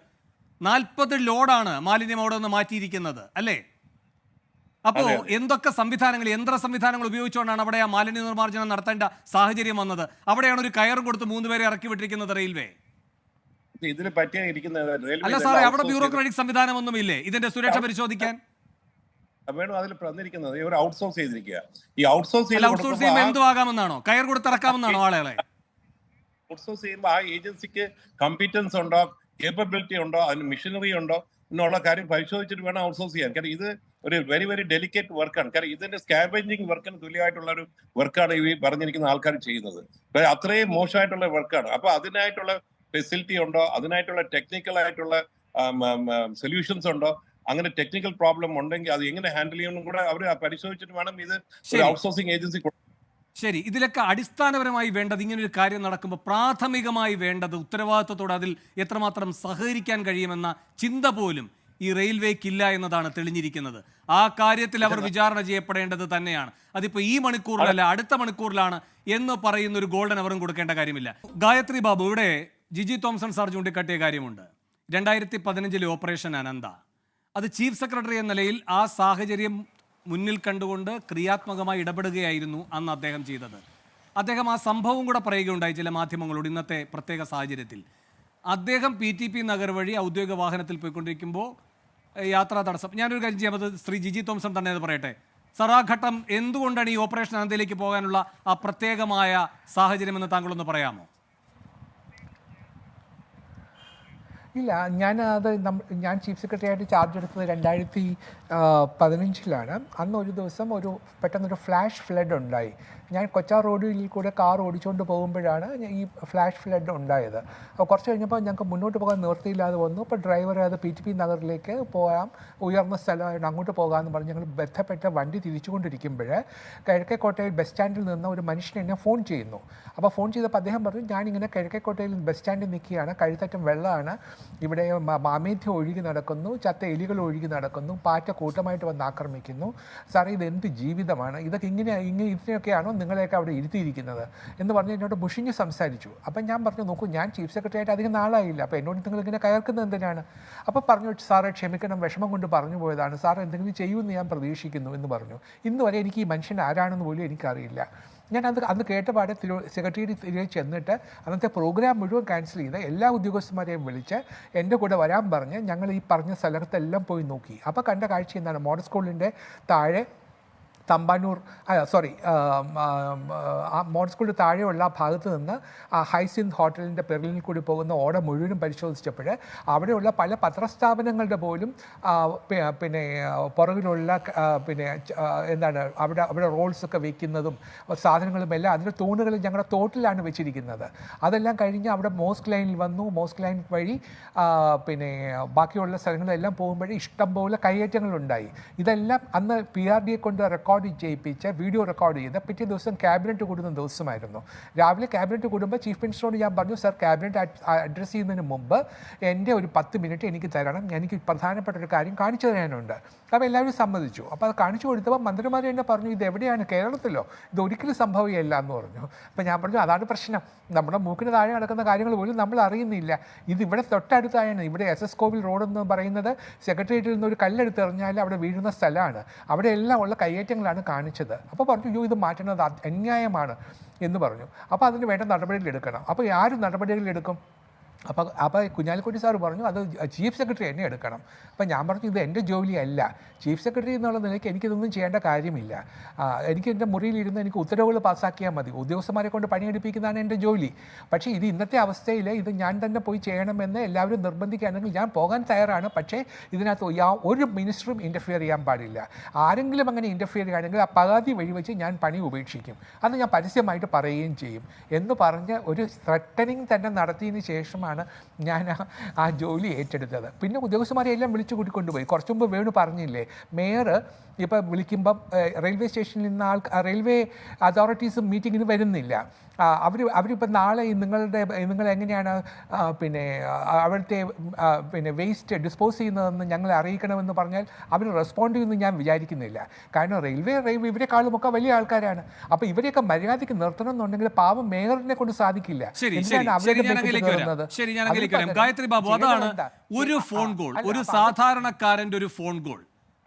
Speaker 1: 40 ലോഡാണ് മാലിന്യം അവിടെ നിന്ന് മാറ്റിയിരിക്കുന്നത്, അല്ലേ? അപ്പോൾ എന്തൊക്കെ സംവിധാനങ്ങൾ, യന്ത്ര സംവിധാനങ്ങൾ ഉപയോഗിച്ചുകൊണ്ടാണ് അവിടെ ആ മാലിന്യ നിർമ്മാർജ്ജനം നടത്തേണ്ട സാഹചര്യം വന്നത്? അവിടെയാണ് ഒരു കയറും കൊടുത്ത് 3 പേരെ ഇറക്കി വിട്ടിരിക്കുന്നത് റെയിൽവേ.
Speaker 5: ഇതിന് പറ്റിയിരിക്കുന്നത്
Speaker 1: അല്ല സാറേ, അവിടെ ബ്യൂറോക്രാറ്റിക് സംവിധാനം ഒന്നുമില്ലേ ഇതിന്റെ സുരക്ഷ പരിശോധിക്കാൻ?
Speaker 5: വേണം അതിൽ പറഞ്ഞിരിക്കുന്നത് ഇവർ ഔട്ട്സോഴ്സ് ചെയ്തിരിക്കുക. ഈ ഔട്ട്സോഴ്സ്
Speaker 1: ചെയ്യുമ്പോൾ എന്തുവാകാമെന്നാണോ? കയർ കൊടുത്തിറക്കാമെന്നാണോ ആളുകളെ?
Speaker 5: ഔട്ട്സോഴ്സ് ചെയ്യുമ്പോൾ ആ ഏജൻസിക്ക് കമ്പീറ്റൻസ് ഉണ്ടോ, കേപ്പബിലിറ്റി ഉണ്ടോ, അതിന് മെഷീനറി ഉണ്ടോ എന്നുള്ള കാര്യം പരിശോധിച്ചിട്ട് വേണം ഔട്ട്സോഴ്സ് ചെയ്യാൻ. കാരണം ഇത് ഒരു വെരി വെരി ഡെലിക്കേറ്റ് വർക്കാണ്. കാരണം ഇതിന്റെ സ്കാവെഞ്ചിങ് വർക്കിന് തുല്യമായിട്ടുള്ള ഒരു വർക്കാണ് ഈ പറഞ്ഞിരിക്കുന്ന ആൾക്കാർ ചെയ്യുന്നത്. അത്രയും മോശമായിട്ടുള്ള വർക്കാണ്. അപ്പൊ അതിനായിട്ടുള്ള ഫെസിലിറ്റി ഉണ്ടോ, അതിനായിട്ടുള്ള ടെക്നിക്കൽ ആയിട്ടുള്ള സൊല്യൂഷൻസ് ഉണ്ടോ, അങ്ങനെ ടെക്നിക്കൽ പ്രോബ്ലം ഉണ്ടെങ്കിൽ അത് എങ്ങനെ ഹാൻഡിൽ ചെയ്യണം കൂടെ അവർ പരിശോധിച്ചിട്ട് വേണം ഇത് ഒരു ഔട്ട്സോഴ്സിംഗ് ഏജൻസി.
Speaker 1: ശരി, ഇതിലൊക്കെ അടിസ്ഥാനപരമായി വേണ്ടത്, ഇങ്ങനൊരു കാര്യം നടക്കുമ്പോൾ പ്രാഥമികമായി വേണ്ടത് ഉത്തരവാദിത്വത്തോടെ അതിൽ എത്രമാത്രം സഹകരിക്കാൻ കഴിയുമെന്ന ചിന്ത പോലും ഈ റെയിൽവേക്കില്ല എന്നതാണ് തെളിഞ്ഞിരിക്കുന്നത്. ആ കാര്യത്തിൽ അവർ വിചാരണ ചെയ്യപ്പെടേണ്ടത് തന്നെയാണ്. അതിപ്പോൾ ഈ മണിക്കൂറിലല്ല, അടുത്ത മണിക്കൂറിലാണ് എന്ന് പറയുന്ന ഒരു ഗോൾഡൻ അവറും കൊടുക്കേണ്ട കാര്യമില്ല. ഗായത്രി ബാബു, ഇവിടെ ജിജി തോംസൺ സാർ ചൂണ്ടിക്കാട്ടിയ കാര്യമുണ്ട്. 2015 ഓപ്പറേഷൻ അനന്ത, അത് ചീഫ് സെക്രട്ടറി എന്ന നിലയിൽ ആ സാഹചര്യം മുന്നിൽ കണ്ടുകൊണ്ട് ക്രിയാത്മകമായി ഇടപെടുകയായിരുന്നു അന്ന് അദ്ദേഹം ചെയ്തത്. അദ്ദേഹം ആ സംഭവം കൂടെ പറയുകയുണ്ടായി ചില മാധ്യമങ്ങളോട്. ഇന്നത്തെ പ്രത്യേക സാഹചര്യത്തിൽ അദ്ദേഹം PTP നഗർ വഴി ഔദ്യോഗിക വാഹനത്തിൽ പോയിക്കൊണ്ടിരിക്കുമ്പോൾ യാത്രാ തടസ്സം. ഞാനൊരു കാര്യം ചെയ്യാം, അത് ശ്രീ ജിജി തോംസൺ തന്നെ അത് പറയട്ടെ. സർ, ആ ഘട്ടം എന്തുകൊണ്ടാണ് ഈ ഓപ്പറേഷൻ അനന്തയിലേക്ക് പോകാനുള്ള ആ പ്രത്യേകമായ സാഹചര്യമെന്ന് താങ്കളൊന്ന് പറയാമോ?
Speaker 4: ഇല്ല, ഞാൻ ചീഫ് സെക്രട്ടറി ആയിട്ട് ചാർജ് എടുത്തത് 2015 അന്ന് ഒരു ദിവസം പെട്ടെന്നൊരു ഫ്ലാഷ് ഫ്ലഡ് ഉണ്ടായി. ഞാൻ കൊച്ചാർ റോഡിൽ കൂടെ കാർ ഓടിച്ചുകൊണ്ട് പോകുമ്പോഴാണ് ഈ ഫ്ലാഷ് ഫ്ലഡ് ഉണ്ടായത്. അപ്പോൾ കുറച്ച് കഴിഞ്ഞപ്പോൾ ഞങ്ങൾക്ക് മുന്നോട്ട് പോകാൻ നിവൃത്തിയില്ലാതെ വന്നു. അപ്പോൾ ഡ്രൈവർ അത് PTP നഗറിലേക്ക് പോകാം, ഉയർന്ന സ്ഥലമായിട്ട് അങ്ങോട്ട് പോകാമെന്ന് പറഞ്ഞ് ഞങ്ങൾ ബന്ധപ്പെട്ട വണ്ടി തിരിച്ചുകൊണ്ടിരിക്കുമ്പോൾ കിഴക്കേക്കോട്ടയിൽ ബസ് സ്റ്റാൻഡിൽ നിന്ന് ഒരു മനുഷ്യൻ എന്നെ ഫോൺ ചെയ്യുന്നു. അപ്പോൾ ഫോൺ ചെയ്തപ്പോൾ അദ്ദേഹം പറഞ്ഞു, ഞാനിങ്ങനെ കിഴക്കേക്കോട്ടയിൽ ബസ് സ്റ്റാൻഡിൽ നിൽക്കുകയാണ്, കഴുത്തറ്റം വെള്ളമാണ്, ഇവിടെ മാമേധ്യം ഒഴുകി നടക്കുന്നു, ചത്ത എലികൾ ഒഴുകി നടക്കുന്നു, പാറ്റ കൂട്ടമായിട്ട് വന്ന് ആക്രമിക്കുന്നു. സാറേ, ഇത് എന്ത് ജീവിതമാണ്? ഇതൊക്കെ ഇതിനൊക്കെയാണോ നിങ്ങളെയൊക്കെ അവിടെ ഇരുത്തിയിരിക്കുന്നത് എന്ന് പറഞ്ഞ് എന്നോട് മുഷിഞ്ഞ് സംസാരിച്ചു. അപ്പം ഞാൻ പറഞ്ഞു, നോക്കൂ, ഞാൻ ചീഫ് സെക്രട്ടറി ആയിട്ട് അധികം നാളായില്ല, അപ്പോൾ എന്നോട് നിങ്ങളിങ്ങനെ കയർക്കുന്നത് എന്തിനാണ്? അപ്പോൾ പറഞ്ഞു, സാറേ ക്ഷമിക്കണം, വിഷമം കൊണ്ട് പറഞ്ഞു പോയതാണ്, സാർ എന്തെങ്കിലും ചെയ്യുമെന്ന് ഞാൻ പ്രതീക്ഷിക്കുന്നു എന്ന് പറഞ്ഞു. ഇന്ന് വരെ എനിക്ക് ഈ മനുഷ്യൻ ആരാണെന്ന് പോലും എനിക്കറിയില്ല. ഞാൻ അന്ന് കേട്ടപാടെ സെക്രട്ടേറിയറ്റിൽ ചെന്നിട്ട് അന്നത്തെ പ്രോഗ്രാം മുഴുവൻ ക്യാൻസൽ ചെയ്ത് എല്ലാ ഉദ്യോഗസ്ഥന്മാരെയും വിളിച്ച് എൻ്റെ കൂടെ വരാൻ പറഞ്ഞ് ഞങ്ങൾ ഈ പറഞ്ഞ സ്ഥലത്തെല്ലാം പോയി നോക്കി. അപ്പോൾ കണ്ട കാഴ്ച എന്താണ്, മോഡൽ സ്കൂളിൻ്റെ താഴെ തമ്പാനൂർ മോഡൽ സ്കൂളിൻ്റെ താഴെയുള്ള ഭാഗത്ത് നിന്ന് ഹൈസിന്ത് ഹോട്ടലിൻ്റെ പെരലിൽ കൂടി പോകുന്ന ഓട മുഴുവനും പരിശോധിച്ചപ്പോൾ അവിടെയുള്ള പല പത്രസ്ഥാപനങ്ങളുടെ പോലും പിന്നെ പുറകിലുള്ള എന്താണ് അവിടെ റോൾസൊക്കെ വയ്ക്കുന്നതും സാധനങ്ങളും എല്ലാം അതിൻ്റെ തൂണുകൾ ഞങ്ങളുടെ തോട്ടിലാണ് വെച്ചിരിക്കുന്നത്. അതെല്ലാം കഴിഞ്ഞ് അവിടെ മോസ്ക് ലൈനിൽ വന്നു. മോസ്ക് ലൈൻ വഴി ബാക്കിയുള്ള സ്ഥലങ്ങളെല്ലാം പോകുമ്പോഴേ ഇഷ്ടംപോലെ കയ്യേറ്റങ്ങളുണ്ടായി. ഇതെല്ലാം അന്ന് PRDയെ കൊണ്ട് റെക്കോർഡ് ചെയ്യിപ്പിച്ച് വീഡിയോ റെക്കോർഡ് ചെയ്ത് പിറ്റേ ദിവസം ക്യാബിനറ്റ് കൂടുന്ന ദിവസമായിരുന്നു. രാവിലെ ക്യാബിനറ്റ് കൂടുമ്പോൾ ചീഫ് മിനിസ്റ്ററോട് ഞാൻ പറഞ്ഞു, സർ ക്യാബിനറ്റ് അഡ്രസ്സ് ചെയ്യുന്നതിന് മുമ്പ് എൻ്റെ ഒരു 10 മിനിറ്റ് എനിക്ക് തരണം, എനിക്ക് പ്രധാനപ്പെട്ട ഒരു കാര്യം കാണിച്ചു തരാനുണ്ട്. അപ്പോൾ എല്ലാവരും സമ്മതിച്ചു. അപ്പോൾ അത് കാണിച്ചു കൊടുത്തപ്പോൾ മന്ത്രിമാർ എന്നെ പറഞ്ഞു, ഇത് എവിടെയാണ്, കേരളത്തിലോ, ഇത് ഒരിക്കലും സംഭവിക്കില്ല എന്ന് പറഞ്ഞു. അപ്പോൾ ഞാൻ പറഞ്ഞു, അതാണ് പ്രശ്നം, നമ്മുടെ മൂക്കിന് താഴെ നടക്കുന്ന കാര്യങ്ങൾ പോലും നമ്മൾ അറിയുന്നില്ല. ഇത് ഇവിടെ തൊട്ടടുത്തായാണ്. ഇവിടെ SS കോവിൽ റോഡ് എന്ന് പറയുന്നത് സെക്രട്ടേറിയറ്റിൽ നിന്ന് ഒരു കല്ലെടുത്ത് എറിഞ്ഞാൽ അവിടെ വീഴുന്ന സ്ഥലമാണ്. അവിടെ എല്ലാം ഉള്ള കയ്യേറ്റങ്ങളാണ് കാണിച്ചത്. അപ്പോൾ പറഞ്ഞു, ഇത് മാറ്റുന്നത് അന്യായമാണ് എന്ന് പറഞ്ഞു. അപ്പോൾ അതിന് വേണ്ട നടപടികൾ എടുക്കണം. അപ്പോൾ ആരും നടപടികൾ എടുക്കും? അപ്പോൾ കുഞ്ഞാലിക്കുട്ടി സാറ് പറഞ്ഞു, അത് ചീഫ് സെക്രട്ടറി എന്നെ എടുക്കണം. അപ്പോൾ ഞാൻ പറഞ്ഞു, ഇത് എൻ്റെ ജോലിയല്ല. ചീഫ് സെക്രട്ടറി എന്നുള്ള നിലയ്ക്ക് എനിക്കിതൊന്നും ചെയ്യേണ്ട കാര്യമില്ല. എനിക്ക് എൻ്റെ മുറിയിലിരുന്ന് എനിക്ക് ഉത്തരവുകൾ പാസ്സാക്കിയാൽ മതി. ഉദ്യോഗസ്ഥന്മാരെ കൊണ്ട് പണിയെടുപ്പിക്കുന്നതാണ് എൻ്റെ ജോലി. പക്ഷേ ഇത് ഇന്നത്തെ അവസ്ഥയിൽ ഇത് ഞാൻ തന്നെ പോയി ചെയ്യണമെന്ന് എല്ലാവരും നിർബന്ധിക്കുകയാണെങ്കിൽ ഞാൻ പോകാൻ തയ്യാറാണ്. പക്ഷേ ഇതിനകത്ത് ഒരു മിനിസ്റ്ററും ഇൻ്റർഫിയർ ചെയ്യാൻ പാടില്ല. ആരെങ്കിലും അങ്ങനെ ഇൻ്റർഫിയർ ചെയ്യുകയാണെങ്കിൽ ആ പകുതി വഴി വെച്ച് ഞാൻ പണി ഉപേക്ഷിക്കും. അത് ഞാൻ പരസ്യമായിട്ട് പറയുകയും ചെയ്യും എന്ന് പറഞ്ഞ് ഒരു ത്രട്ടനിങ് തന്നെ നടത്തിയതിന് ശേഷമാണ് ഞാൻ ആ ജോലി ഏറ്റെടുത്തത്. പിന്നെ ഉദ്യോഗസ്ഥന്മാരെ എല്ലാം വിളിച്ചു കൂട്ടിക്കൊണ്ടുപോയി. കുറച്ചു മുമ്പ് വേണു പറഞ്ഞില്ലേ, മേയർ ഇപ്പോൾ വിളിക്കുമ്പം റെയിൽവേ സ്റ്റേഷനിൽ നിന്ന് റെയിൽവേ അതോറിറ്റീസും മീറ്റിങ്ങിന് വരുന്നില്ല. അവരിപ്പോൾ നാളെ നിങ്ങൾ എങ്ങനെയാണ് അവിടുത്തെ വേസ്റ്റ് ഡിസ്പോസ് ചെയ്യുന്നതെന്ന് ഞങ്ങളെ അറിയിക്കണമെന്ന് പറഞ്ഞാൽ അവർ റെസ്പോണ്ട് ചെയ്യുമെന്ന് ഞാൻ വിചാരിക്കുന്നില്ല. കാരണം റെയിൽവേ ഇവരെക്കാളുമൊക്കെ വലിയ ആൾക്കാരാണ്. അപ്പോൾ ഇവരെയൊക്കെ മര്യാദയ്ക്ക് നിർത്തണം എന്നുണ്ടെങ്കിൽ പാവം മേയറിനെ കൊണ്ട് സാധിക്കില്ല.
Speaker 1: ഗായത്രി ബാബു, അതാണ് ഒരു ഫോൺ കോൾ, ഒരു സാധാരണക്കാരൻ്റെ ഒരു ഫോൺ കോൾ,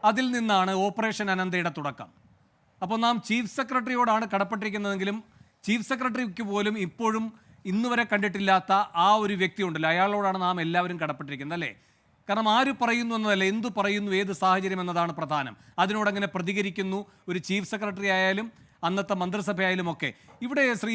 Speaker 1: അതിൽ നിന്നാണ് ഓപ്പറേഷൻ അനന്തയുടെ തുടക്കം. അപ്പോൾ നാം ചീഫ് സെക്രട്ടറിയോടാണ് കടപ്പെട്ടിരിക്കുന്നതെങ്കിലും ചീഫ് സെക്രട്ടറിക്ക് പോലും ഇപ്പോഴും ഇന്നുവരെ കണ്ടിട്ടില്ലാത്ത ആ ഒരു വ്യക്തി ഉണ്ടല്ലോ, അയാളോടാണ് നാം എല്ലാവരും കടപ്പെട്ടിരിക്കുന്നത്, അല്ലേ? കാരണം ആര് പറയുന്നു എന്നതല്ല, എന്തു പറയുന്നു, ഏത് സാഹചര്യം എന്നതാണ് പ്രധാനം. അതിനോടങ്ങനെ പ്രതികരിക്കുന്നു ഒരു ചീഫ് സെക്രട്ടറി ആയാലും അന്നത്തെ മന്ത്രിസഭയായാലും ഒക്കെ. ഇവിടെ ശ്രീ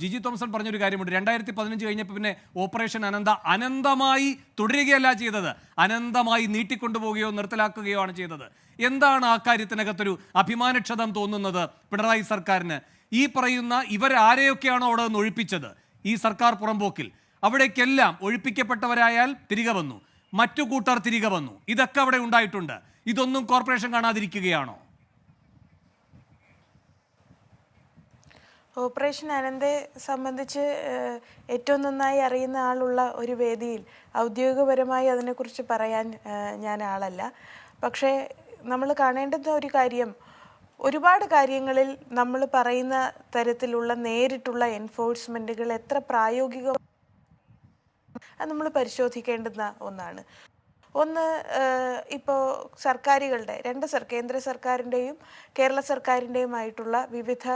Speaker 1: ജിജി തോമസൺ പറഞ്ഞൊരു കാര്യമുണ്ട്, 2015 കഴിഞ്ഞപ്പോൾ പിന്നെ ഓപ്പറേഷൻ അനന്ത അനന്തമായി തുടരുകയല്ല ചെയ്തത്, അനന്തമായി നീട്ടിക്കൊണ്ടുപോവുകയോ നിർത്തലാക്കുകയോ ആണ് ചെയ്തത്. എന്താണ് ആ കാര്യത്തിനകത്തൊരു അഭിമാനക്ഷതം തോന്നുന്നത് പിണറായി സർക്കാരിന്? ഈ പറയുന്ന ഇവരാരെയൊക്കെയാണോ അവിടെ നിന്ന് ഒഴിപ്പിച്ചത് ഈ സർക്കാർ പുറംപോക്കിൽ, അവിടേക്കെല്ലാം ഒഴിപ്പിക്കപ്പെട്ടവരായാൽ തിരികെ വന്നു, മറ്റു കൂട്ടർ തിരികെ വന്നു, ഇതൊക്കെ അവിടെ ഉണ്ടായിട്ടുണ്ട്. ഇതൊന്നും കോർപ്പറേഷൻ കാണാതിരിക്കുകയാണോ?
Speaker 2: ഓപ്പറേഷൻ അനന്തയെ സംബന്ധിച്ച് ഏറ്റവും നന്നായി അറിയുന്ന ആളുള്ള ഒരു വേദിയിൽ ഔദ്യോഗികപരമായി അതിനെക്കുറിച്ച് പറയാൻ ഞാൻ ആളല്ല. പക്ഷേ നമ്മൾ കാണേണ്ടുന്ന ഒരു കാര്യം, ഒരുപാട് കാര്യങ്ങളിൽ നമ്മൾ പറയുന്ന തരത്തിലുള്ള നേരിട്ടുള്ള എൻഫോഴ്സ്മെൻറ്റുകൾ എത്ര പ്രായോഗിക അത് നമ്മൾ പരിശോധിക്കേണ്ടുന്ന ഒന്നാണ്. ഒന്ന്, ഇപ്പോൾ സർക്കാരുകളുടെ കേന്ദ്ര സർക്കാരിൻ്റെയും കേരള സർക്കാരിൻ്റെയുമായിട്ടുള്ള വിവിധ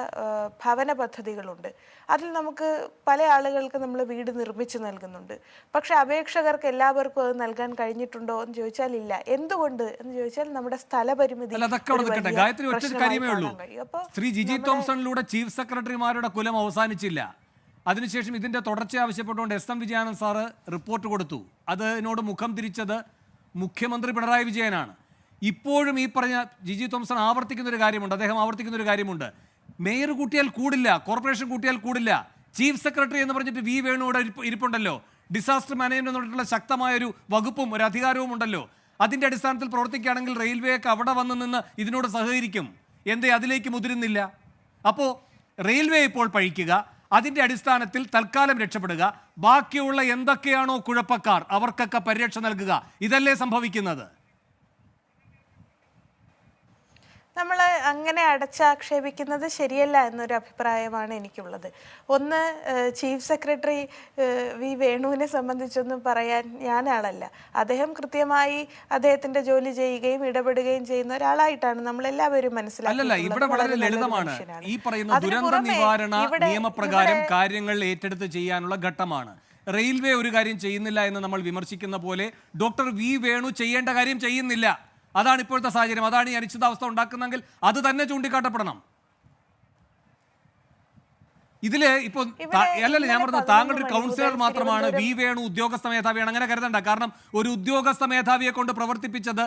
Speaker 2: ഭവന പദ്ധതികളുണ്ട്. അതിൽ നമുക്ക് പല ആളുകൾക്ക് നമ്മൾ വീട് നിർമ്മിച്ച് നൽകുന്നുണ്ട്. പക്ഷെ അപേക്ഷകർക്ക് എല്ലാവർക്കും അത് നൽകാൻ കഴിഞ്ഞിട്ടുണ്ടോ എന്ന് ചോദിച്ചാൽ ഇല്ല. എന്തുകൊണ്ട് എന്ന് ചോദിച്ചാൽ നമ്മുടെ സ്ഥലപരിമിതി.
Speaker 1: ശ്രീ ജിജി തോംസണിലൂടെ ചീഫ് സെക്രട്ടറിമാരുടെ കുലം അവസാനിച്ചില്ല. അതിനുശേഷം ഇതിന്റെ തുടർച്ച ആവശ്യപ്പെട്ടുകൊണ്ട് SM വിജയാനന്ദ് സാറ് റിപ്പോർട്ട് കൊടുത്തു. അതിനോട് മുഖം തിരിച്ചത് മുഖ്യമന്ത്രി പിണറായി വിജയനാണ്. ഇപ്പോഴും ഈ പറഞ്ഞ ജിജി തോംസൺ ആവർത്തിക്കുന്നൊരു കാര്യമുണ്ട്, മേയർ കൂട്ടിയാൽ കൂടില്ല, കോർപ്പറേഷൻ കൂട്ടിയാൽ കൂടില്ല. ചീഫ് സെക്രട്ടറി എന്ന് പറഞ്ഞിട്ട് വേണുവിടെ ഇരിപ്പുണ്ടല്ലോ. ഡിസാസ്റ്റർ മാനേജ്മെന്റ് എന്നിട്ടുള്ള ശക്തമായൊരു വകുപ്പും ഒരു അധികാരവും ഉണ്ടല്ലോ. അതിന്റെ അടിസ്ഥാനത്തിൽ പ്രവർത്തിക്കുകയാണെങ്കിൽ റെയിൽവേയൊക്കെ അവിടെ വന്ന് നിന്ന് ഇതിനോട് സഹകരിക്കും. എന്തേ അതിലേക്ക് മുതിരുന്നില്ല? അപ്പോൾ റെയിൽവേ ഇപ്പോൾ പഴിക്കുക, അതിൻ്റെ അടിസ്ഥാനത്തിൽ തൽക്കാലം രക്ഷപ്പെടുക, ബാക്കിയുള്ള എന്തൊക്കെയാണോ കുഴപ്പക്കാർ അവർക്കൊക്കെ പരിരക്ഷ നൽകുക, ഇതല്ലേ സംഭവിക്കുന്നത്?
Speaker 2: നമ്മൾ അങ്ങനെ അടച്ചാക്ഷേപിക്കുന്നത് ശരിയല്ല എന്നൊരു അഭിപ്രായമാണ് എനിക്കുള്ളത്. ഒന്ന്, ചീഫ് സെക്രട്ടറി വി വേണുവിനെ സംബന്ധിച്ചൊന്നും പറയാൻ ഞാനാളല്ല. അദ്ദേഹം കൃത്യമായി അദ്ദേഹത്തിന്റെ ജോലി ചെയ്യുകയും ഇടപെടുകയും ചെയ്യുന്ന ഒരാളായിട്ടാണ് നമ്മളെല്ലാവരും
Speaker 1: അല്ലല്ല, ഇവിടെ വളരെ ലളിതമാണ്. ഈ പറയുന്ന ദുരന്ത നിവാരണ നിയമപ്രകാരം കാര്യങ്ങൾ ഏറ്റെടുത്ത് ചെയ്യാനുള്ള ഘട്ടമാണ്. റെയിൽവേ ഒരു കാര്യം ചെയ്യുന്നില്ല എന്ന് നമ്മൾ വിമർശിക്കുന്ന പോലെ ഡോക്ടർ വി വേണു ചെയ്യേണ്ട കാര്യം ചെയ്യുന്നില്ല. അതാണ് ഇപ്പോഴത്തെ സാഹചര്യം. അതാണ് ഈ അനിശ്ചിതാവസ്ഥ ഉണ്ടാക്കുന്നെങ്കിൽ അത് തന്നെ ചൂണ്ടിക്കാട്ടപ്പെടണം. ഇതില് ഇപ്പൊ അല്ലല്ല, ഞാൻ പറഞ്ഞത് താങ്കളുടെ ഒരു കൗൺസിലർ മാത്രമാണ് വി വേണു ഉദ്യോഗസ്ഥ മേധാവിയാണ്, അങ്ങനെ കരുതണ്ട. കാരണം ഒരു ഉദ്യോഗസ്ഥ മേധാവിയെ കൊണ്ട് പ്രവർത്തിപ്പിച്ചത്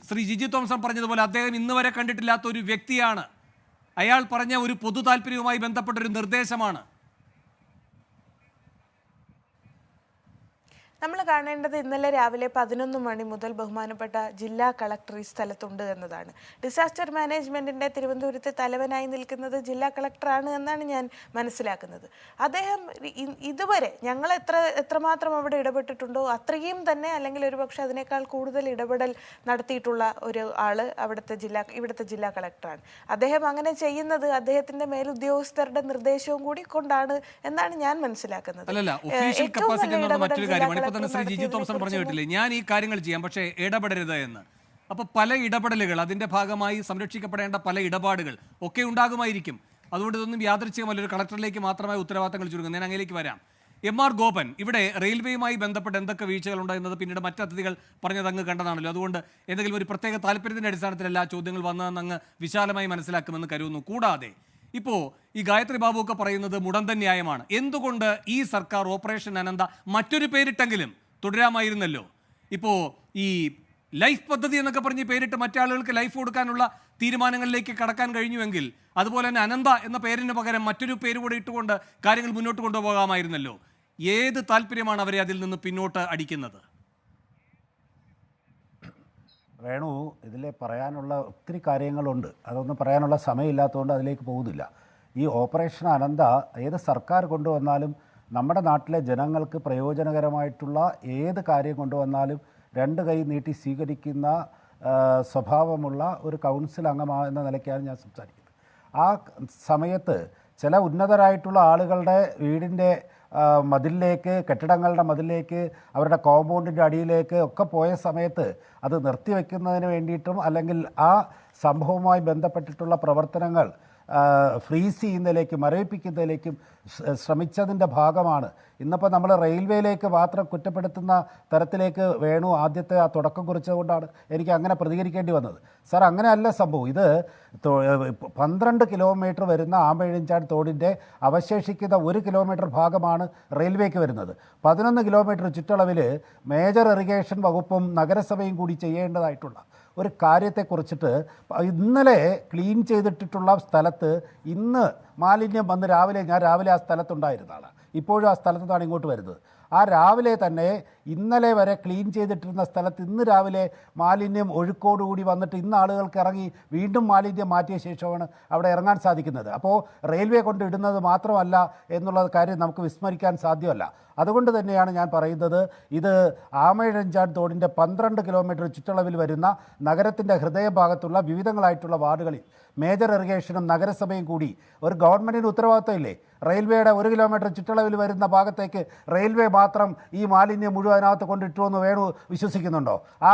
Speaker 1: ശ്രീ ജിജി തോമസൺ പറഞ്ഞതുപോലെ അദ്ദേഹം ഇന്ന് വരെ കണ്ടിട്ടില്ലാത്ത ഒരു വ്യക്തിയാണ്. അയാൾ പറഞ്ഞ ഒരു പൊതു താല്പര്യവുമായി ബന്ധപ്പെട്ട ഒരു നിർദ്ദേശമാണ്.
Speaker 2: നമ്മൾ കാണേണ്ടത് ഇന്നലെ രാവിലെ 11 മണി മുതൽ ബഹുമാനപ്പെട്ട ജില്ലാ കളക്ടർ ഈ സ്ഥലത്തുണ്ട് എന്നതാണ്. ഡിസാസ്റ്റർ മാനേജ്മെന്റിന്റെ തിരുവനന്തപുരത്തെ തലവനായി നിൽക്കുന്നത് ജില്ലാ കളക്ടറാണ് എന്നാണ് ഞാൻ മനസ്സിലാക്കുന്നത്. അദ്ദേഹം ഇതുവരെ ഞങ്ങൾ എത്രമാത്രം അവിടെ ഇടപെട്ടിട്ടുണ്ടോ അത്രയും തന്നെ, അല്ലെങ്കിൽ ഒരുപക്ഷെ അതിനേക്കാൾ കൂടുതൽ ഇടപെടൽ നടത്തിയിട്ടുള്ള ഒരു ആള് ഇവിടുത്തെ ജില്ലാ കളക്ടറാണ്. അദ്ദേഹം അങ്ങനെ ചെയ്യുന്നത് അദ്ദേഹത്തിന്റെ മേലുദ്യോഗസ്ഥരുടെ നിർദ്ദേശവും കൂടി കൊണ്ടാണ് എന്നാണ് ഞാൻ മനസ്സിലാക്കുന്നത്.
Speaker 1: ശ്രീ ജിജി തോമസൺ പറഞ്ഞു കേട്ടില്ലേ, ഞാൻ ഈ കാര്യങ്ങൾ ചെയ്യാം പക്ഷേ ഇടപെടരുത് എന്ന്. അപ്പോൾ പല ഇടപെടലുകൾ, അതിന്റെ ഭാഗമായി സംരക്ഷിക്കപ്പെടേണ്ട പല ഇടപാടുകൾ ഒക്കെ ഉണ്ടാകുമായിരിക്കും. അതുകൊണ്ട് ഇതൊന്നും യാദൃച്ഛികമല്ല, ഒരു കളക്ടറിലേക്ക് മാത്രമായി ഉത്തരവാദിത്തങ്ങൾ ചുരുങ്ങും. ഞാൻ അങ്ങനെയൊക്കെ വരാം. എം.ആർ. ഗോപൻ, ഇവിടെ റെയിൽവേയുമായി ബന്ധപ്പെട്ട് എന്തൊക്കെ വീഴ്ചകളുണ്ടോ എന്നത് പിന്നീട് മറ്റ് അതിഥികൾ പറഞ്ഞത് അങ്ങ് കണ്ടതാണല്ലോ. അതുകൊണ്ട് എന്തെങ്കിലും ഒരു പ്രത്യേക താല്പര്യത്തിന്റെ അടിസ്ഥാനത്തിലല്ല ചോദ്യങ്ങൾ വന്നതെന്ന് അങ്ങ് വിശാലമായി മനസ്സിലാക്കുമെന്ന് കരുതുന്നു. കൂടാതെ ഇപ്പോൾ ഈ ഗായത്രി ബാബു ഒക്കെ പറയുന്നത് മുടന്തൻ ന്യായമാണ്. എന്തുകൊണ്ട് ഈ സർക്കാർ ഓപ്പറേഷൻ അനന്ത മറ്റൊരു പേരിട്ടെങ്കിലും തുടരാമായിരുന്നല്ലോ? ഇപ്പോൾ ഈ ലൈഫ് പദ്ധതി എന്നൊക്കെ പറഞ്ഞ് പേരിട്ട് മറ്റാളുകൾക്ക് ലൈഫ് കൊടുക്കാനുള്ള തീരുമാനങ്ങളിലേക്ക് കടക്കാൻ കഴിഞ്ഞുവെങ്കിൽ അതുപോലെ തന്നെ അനന്ത എന്ന പേരിന് പകരം മറ്റൊരു പേര് കൂടെ ഇട്ടുകൊണ്ട് കാര്യങ്ങൾ മുന്നോട്ട് കൊണ്ടുപോകാമായിരുന്നല്ലോ. ഏത് താല്പര്യമാണ് അവരെ അതിൽ നിന്ന് പിന്നോട്ട് അടിക്കുന്നത്?
Speaker 3: വേണു, ഇതിൽ പറയാനുള്ള ഒത്തിരി കാര്യങ്ങളുണ്ട്. അതൊന്നും പറയാനുള്ള സമയമില്ലാത്തതുകൊണ്ട് അതിലേക്ക് പോകുന്നില്ല. ഈ ഓപ്പറേഷൻ അനന്ത ഏത് സർക്കാർ കൊണ്ടുവന്നാലും നമ്മുടെ നാട്ടിലെ ജനങ്ങൾക്ക് പ്രയോജനകരമായിട്ടുള്ള ഏത് കാര്യം കൊണ്ടുവന്നാലും രണ്ട് കൈ നീട്ടി സ്വീകരിക്കുന്ന സ്വഭാവമുള്ള ഒരു കൗൺസിൽ അംഗമെന്ന നിലയ്ക്കാണ് ഞാൻ സംസാരിക്കുന്നത്. ആ സമയത്ത് ചില ഉന്നതരായിട്ടുള്ള ആളുകളുടെ വീടിൻ്റെ മതിലിലേക്ക്, കെട്ടിടങ്ങളുടെ മതിലിലേക്ക്, അവരുടെ കോമ്പൗണ്ടിൻ്റെ അടിയിലേക്ക് ഒക്കെ പോയ സമയത്ത് അത് നിർത്തിവെക്കുന്നതിന് വേണ്ടിയിട്ടും അല്ലെങ്കിൽ ആ സംഭവവുമായി ബന്ധപ്പെട്ടിട്ടുള്ള പ്രവർത്തനങ്ങൾ ഫ്രീസ് ചെയ്യുന്നതിലേക്കും മരവിപ്പിക്കുന്നതിലേക്കും ശ്രമിച്ചതിൻ്റെ ഭാഗമാണ് ഇന്നിപ്പോൾ നമ്മൾ റെയിൽവേയിലേക്ക് മാത്രം കുറ്റപ്പെടുത്തുന്ന തരത്തിലേക്ക് വേണു ആദ്യത്തെ ആ തുടക്കം കുറിച്ചതുകൊണ്ടാണ് എനിക്ക് അങ്ങനെ പ്രതികരിക്കേണ്ടി വന്നത്. സാർ, അങ്ങനെയല്ല സംഭവം. ഇത് 12 കിലോമീറ്റർ വരുന്ന ആമയിഴഞ്ചാൻ തോടിൻ്റെ അവശേഷിക്കുന്ന 1 കിലോമീറ്റർ ഭാഗമാണ് റെയിൽവേക്ക് വരുന്നത്. 11 കിലോമീറ്റർ ചുറ്റളവിൽ മേജർ ഇറിഗേഷൻ വകുപ്പും നഗരസഭയും കൂടി ചെയ്യേണ്ടതായിട്ടുള്ള ഒരു കാര്യത്തെക്കുറിച്ചിട്ട് ഇന്നലെ ക്ലീൻ ചെയ്തിട്ടുള്ള സ്ഥലത്ത് ഇന്ന് മാലിന്യം വന്ന് ഞാൻ രാവിലെ ആ സ്ഥലത്തുണ്ടായിരുന്നതാണ്. ഇപ്പോഴും ആ സ്ഥലത്തു നിന്നാണ് ഇങ്ങോട്ട് വരുന്നത്. ആ രാവിലെ തന്നെ ഇന്നലെ വരെ ക്ലീൻ ചെയ്തിട്ടിരുന്ന സ്ഥലത്ത് ഇന്ന് രാവിലെ മാലിന്യം ഒഴുക്കോടുകൂടി വന്നിട്ട് ഇന്ന് ആളുകൾക്ക് ഇറങ്ങി വീണ്ടും മാലിന്യം മാറ്റിയ ശേഷമാണ് അവിടെ ഇറങ്ങാൻ സാധിക്കുന്നത്. അപ്പോൾ റെയിൽവേ കൊണ്ട് ഇടുന്നത് മാത്രമല്ല എന്നുള്ള കാര്യം നമുക്ക് വിസ്മരിക്കാൻ സാധ്യമല്ല. അതുകൊണ്ട് തന്നെയാണ് ഞാൻ പറയുന്നത്, ഇത് ആമയിഴഞ്ചാൻ തോടിൻ്റെ 12 കിലോമീറ്റർ ചുറ്റളവിൽ വരുന്ന നഗരത്തിൻ്റെ ഹൃദയഭാഗത്തുള്ള വിവിധങ്ങളായിട്ടുള്ള വാർഡുകളിൽ മേജർ ഇറിഗേഷനും നഗരസഭയും കൂടി ഒരു ഗവൺമെൻറ്റിന് ഉത്തരവാദിത്തമില്ലേ? റെയിൽവേയുടെ 1 കിലോമീറ്റർ ചുറ്റളവിൽ വരുന്ന ഭാഗത്തേക്ക് റെയിൽവേ മാത്രം ഈ മാലിന്യം മുഴുവൻ അതിനകത്ത് കൊണ്ടിട്ടുവെന്ന് വേണു വിശ്വസിക്കുന്നുണ്ടോ? ആ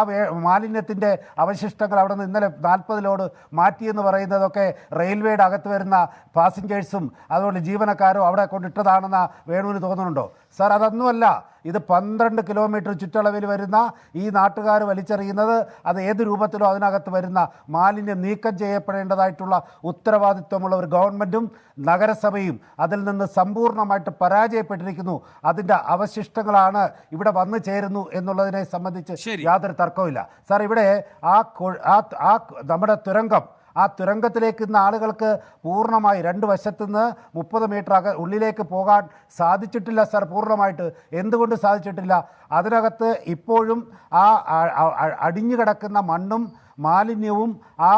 Speaker 3: മാലിന്യത്തിൻ്റെ അവശിഷ്ടങ്ങൾ അവിടെ നിന്ന് ഇന്നലെ 40 ലോഡ് മാറ്റിയെന്ന് പറയുന്നതൊക്കെ റെയിൽവേയുടെ അകത്ത് വരുന്ന പാസഞ്ചേഴ്സും അതുപോലെ ജീവനക്കാരും അവിടെ കൊണ്ടിട്ടതാണെന്ന് വേണുവിന് തോന്നുന്നുണ്ടോ? സാർ, അതൊന്നുമല്ല. ഇത് 12 കിലോമീറ്റർ ചുറ്റളവിൽ വരുന്ന ഈ നാട്ടുകാർ വലിച്ചെറിയുന്നത് അത് ഏത് രൂപത്തിലോ അതിനകത്ത് വരുന്ന മാലിന്യം നീക്കം ചെയ്യപ്പെടേണ്ടതായിട്ടുള്ള ഉത്തരവാദിത്വമുള്ള ഒരു ഗവൺമെൻറ്റും നഗരസഭയും അതിൽ നിന്ന് സമ്പൂർണ്ണമായിട്ട് പരാജയപ്പെട്ടിരിക്കുന്നു. അതിൻ്റെ അവശിഷ്ടങ്ങളാണ് ഇവിടെ വന്നു ചേരുന്നു എന്നുള്ളതിനെ സംബന്ധിച്ച് യാതൊരു തർക്കവുമില്ല. സാർ, ഇവിടെ നമ്മുടെ ആ തുരങ്കത്തിലേക്ക് ഇന്ന് ആളുകൾക്ക് പൂർണ്ണമായി 2 വശത്തുനിന്ന് 30 മീറ്റർ ഉള്ളിലേക്ക് പോകാൻ സാധിച്ചിട്ടില്ല സാർ, പൂർണ്ണമായിട്ട്. എന്തുകൊണ്ട് സാധിച്ചിട്ടില്ല? അതിനകത്ത് ഇപ്പോഴും ആ അടിഞ്ഞു കിടക്കുന്ന മണ്ണും മാലിന്യവും ആ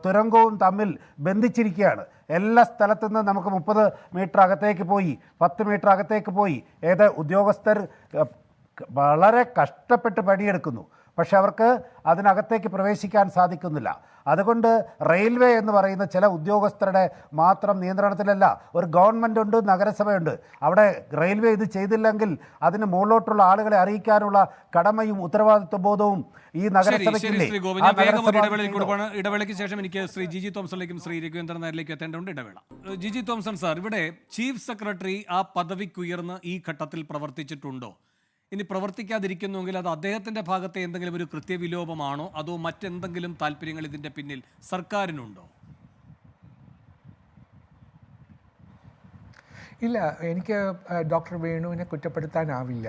Speaker 3: തുരങ്കവും തമ്മിൽ ബന്ധിച്ചിരിക്കുകയാണ്. എല്ലാ സ്ഥലത്തു നിന്ന് നമുക്ക് 30 മീറ്റർ അകത്തേക്ക് പോയി, 10 മീറ്റർ അകത്തേക്ക് പോയി ഉദ്യോഗസ്ഥർ വളരെ കഷ്ടപ്പെട്ട് പണിയെടുക്കുന്നു. പക്ഷെ അവർക്ക് അതിനകത്തേക്ക് പ്രവേശിക്കാൻ സാധിക്കുന്നില്ല. അതുകൊണ്ട് റെയിൽവേ എന്ന് പറയുന്ന ചില ഉദ്യോഗസ്ഥരുടെ മാത്രം നിയന്ത്രണത്തിലല്ല. ഒരു ഗവൺമെൻറ് ഉണ്ട്, നഗരസഭയുണ്ട്. അവിടെ റെയിൽവേ ഇത് ചെയ്തില്ലെങ്കിൽ അതിന് മുകളിലോട്ടുള്ള ആളുകളെ അറിയിക്കാനുള്ള കടമയും ഉത്തരവാദിത്വ ബോധവും ഈ നഗരസഭയ്ക്കില്ലേ? ആ
Speaker 1: ഇടവേളയ്ക്ക് ശേഷം എനിക്ക് ശ്രീ ജിജി തോംസണിലേക്കും ശ്രീ രഘുവേന്ദ്രൻ നായരിലേക്കും എത്തേണ്ടതുണ്ട്. ഇടവേള. ജിജി തോംസൺ സാർ, ഇവിടെ ചീഫ് സെക്രട്ടറി ആ പദവിക്കുയർന്ന് ഈ ഘട്ടത്തിൽ പ്രവർത്തിച്ചിട്ടുണ്ടോ? ഇനി പ്രവർത്തിക്കാതിരിക്കുന്നുവെങ്കിൽ അത് അദ്ദേഹത്തിന്റെ ഭാഗത്തെ എന്തെങ്കിലും ഒരു കൃത്യവിലോപമാണോ, അതോ മറ്റെന്തെങ്കിലും താല്പര്യങ്ങൾ ഇതിന്റെ പിന്നിൽ സർക്കാരിനുണ്ടോ?
Speaker 4: ഇല്ല, എനിക്ക് ഡോക്ടർ വേണുവിനെ കുറ്റപ്പെടുത്താനാവില്ല.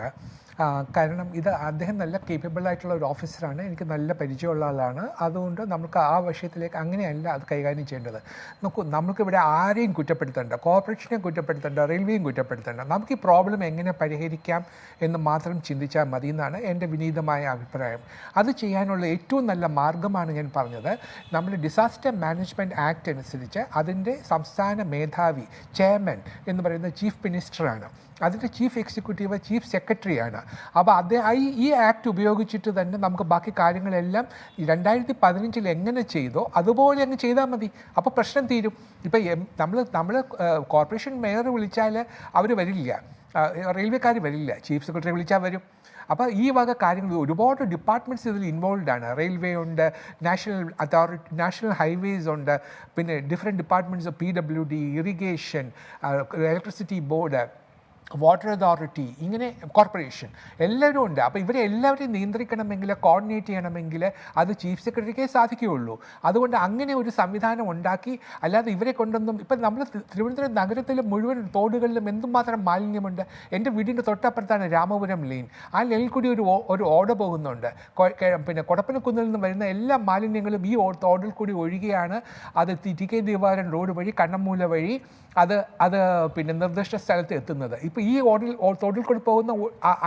Speaker 4: കാരണം ഇത് അദ്ദേഹം നല്ല കേപ്പബിൾ ആയിട്ടുള്ള ഒരു ഓഫീസറാണ്, എനിക്ക് നല്ല പരിചയമുള്ള ആളാണ്. അതുകൊണ്ട് നമുക്ക് ആ വിഷയത്തിലേക്ക് അങ്ങനെയല്ല അത് കൈകാര്യം ചെയ്യേണ്ടത്. നോക്കൂ, നമുക്കിവിടെ ആരെയും കുറ്റപ്പെടുത്തേണ്ട, കോർപ്പറേഷനെ കുറ്റപ്പെടുത്തേണ്ട, റെയിൽവേയും കുറ്റപ്പെടുത്തേണ്ട. നമുക്ക് ഈ പ്രോബ്ലം എങ്ങനെ പരിഹരിക്കാം എന്ന് മാത്രം ചിന്തിച്ചാൽ മതി എന്നാണ് എൻ്റെ വിനീതമായ അഭിപ്രായം. അത് ചെയ്യാനുള്ള ഏറ്റവും നല്ല മാർഗ്ഗമാണ് ഞാൻ പറഞ്ഞത്. നമ്മൾ ഡിസാസ്റ്റർ മാനേജ്മെൻറ്റ് ആക്ട് അനുസരിച്ച് അതിൻ്റെ സംസ്ഥാന മേധാവി, ചെയർമാൻ എന്ന് പറയുന്ന ചീഫ് മിനിസ്റ്ററാണ്. അതിൻ്റെ ചീഫ് എക്സിക്യൂട്ടീവ് ചീഫ് സെക്രട്ടറിയാണ്. അപ്പോൾ ഈ ആക്ട് ഉപയോഗിച്ചിട്ട് തന്നെ നമുക്ക് ബാക്കി കാര്യങ്ങളെല്ലാം 2015 എങ്ങനെ ചെയ്തോ അതുപോലെ അങ്ങ് ചെയ്താൽ മതി. അപ്പോൾ പ്രശ്നം തീരും. ഇപ്പം നമ്മൾ കോർപ്പറേഷൻ മേയർ വിളിച്ചാൽ അവർ വരില്ല, റെയിൽവേക്കാർ വരില്ല, ചീഫ് സെക്രട്ടറി വിളിച്ചാൽ വരും. അപ്പോൾ ഈ വക കാര്യങ്ങൾ ഒരുപാട് ഡിപ്പാർട്ട്മെൻറ്റ്സ് ഇതിൽ ഇൻവോൾവ് ആണ്. റെയിൽവേ ഉണ്ട്, നാഷണൽ അതോറിറ്റി, നാഷണൽ ഹൈവേസ് ഉണ്ട്, പിന്നെ different departments, PWD, irrigation, electricity board, water authority, ഇങ്ങനെ കോർപ്പറേഷൻ എല്ലാവരും ഉണ്ട്. അപ്പോൾ ഇവരെ എല്ലാവരെയും നിയന്ത്രിക്കണമെങ്കിൽ, കോർഡിനേറ്റ് ചെയ്യണമെങ്കിൽ അത് ചീഫ് സെക്രട്ടറിക്കേ സാധിക്കുകയുള്ളൂ. അതുകൊണ്ട് അങ്ങനെ ഒരു സംവിധാനം ഉണ്ടാക്കി, അല്ലാതെ ഇവരെ കൊണ്ടൊന്നും. ഇപ്പം നമ്മൾ തിരുവനന്തപുരം നഗരത്തിലെ മുഴുവൻ തോടുകളിലും എന്തുമാത്രം മാലിന്യമുണ്ട്. എൻ്റെ വീടിൻ്റെ തൊട്ടപ്പുറത്താണ് രാമപുരം ലൈൻ. ആ ലൈനിൽ കൂടി ഒരു ഓട പോകുന്നുണ്ട്. പിന്നെ കൊടപ്പനക്കുന്നിൽ നിന്ന് വരുന്ന എല്ലാ മാലിന്യങ്ങളും ഈ തോടിൽ കൂടി ഒഴുകിയാണ് അത് TK ദിവാരൻ റോഡ് വഴി, കണ്ണമ്മൂല വഴി അത് പിന്നെ നിർദ്ദിഷ്ട സ്ഥലത്ത് എത്തുന്നത്. ഇപ്പോൾ ഈ തോടിൽ കൂടി പോകുന്ന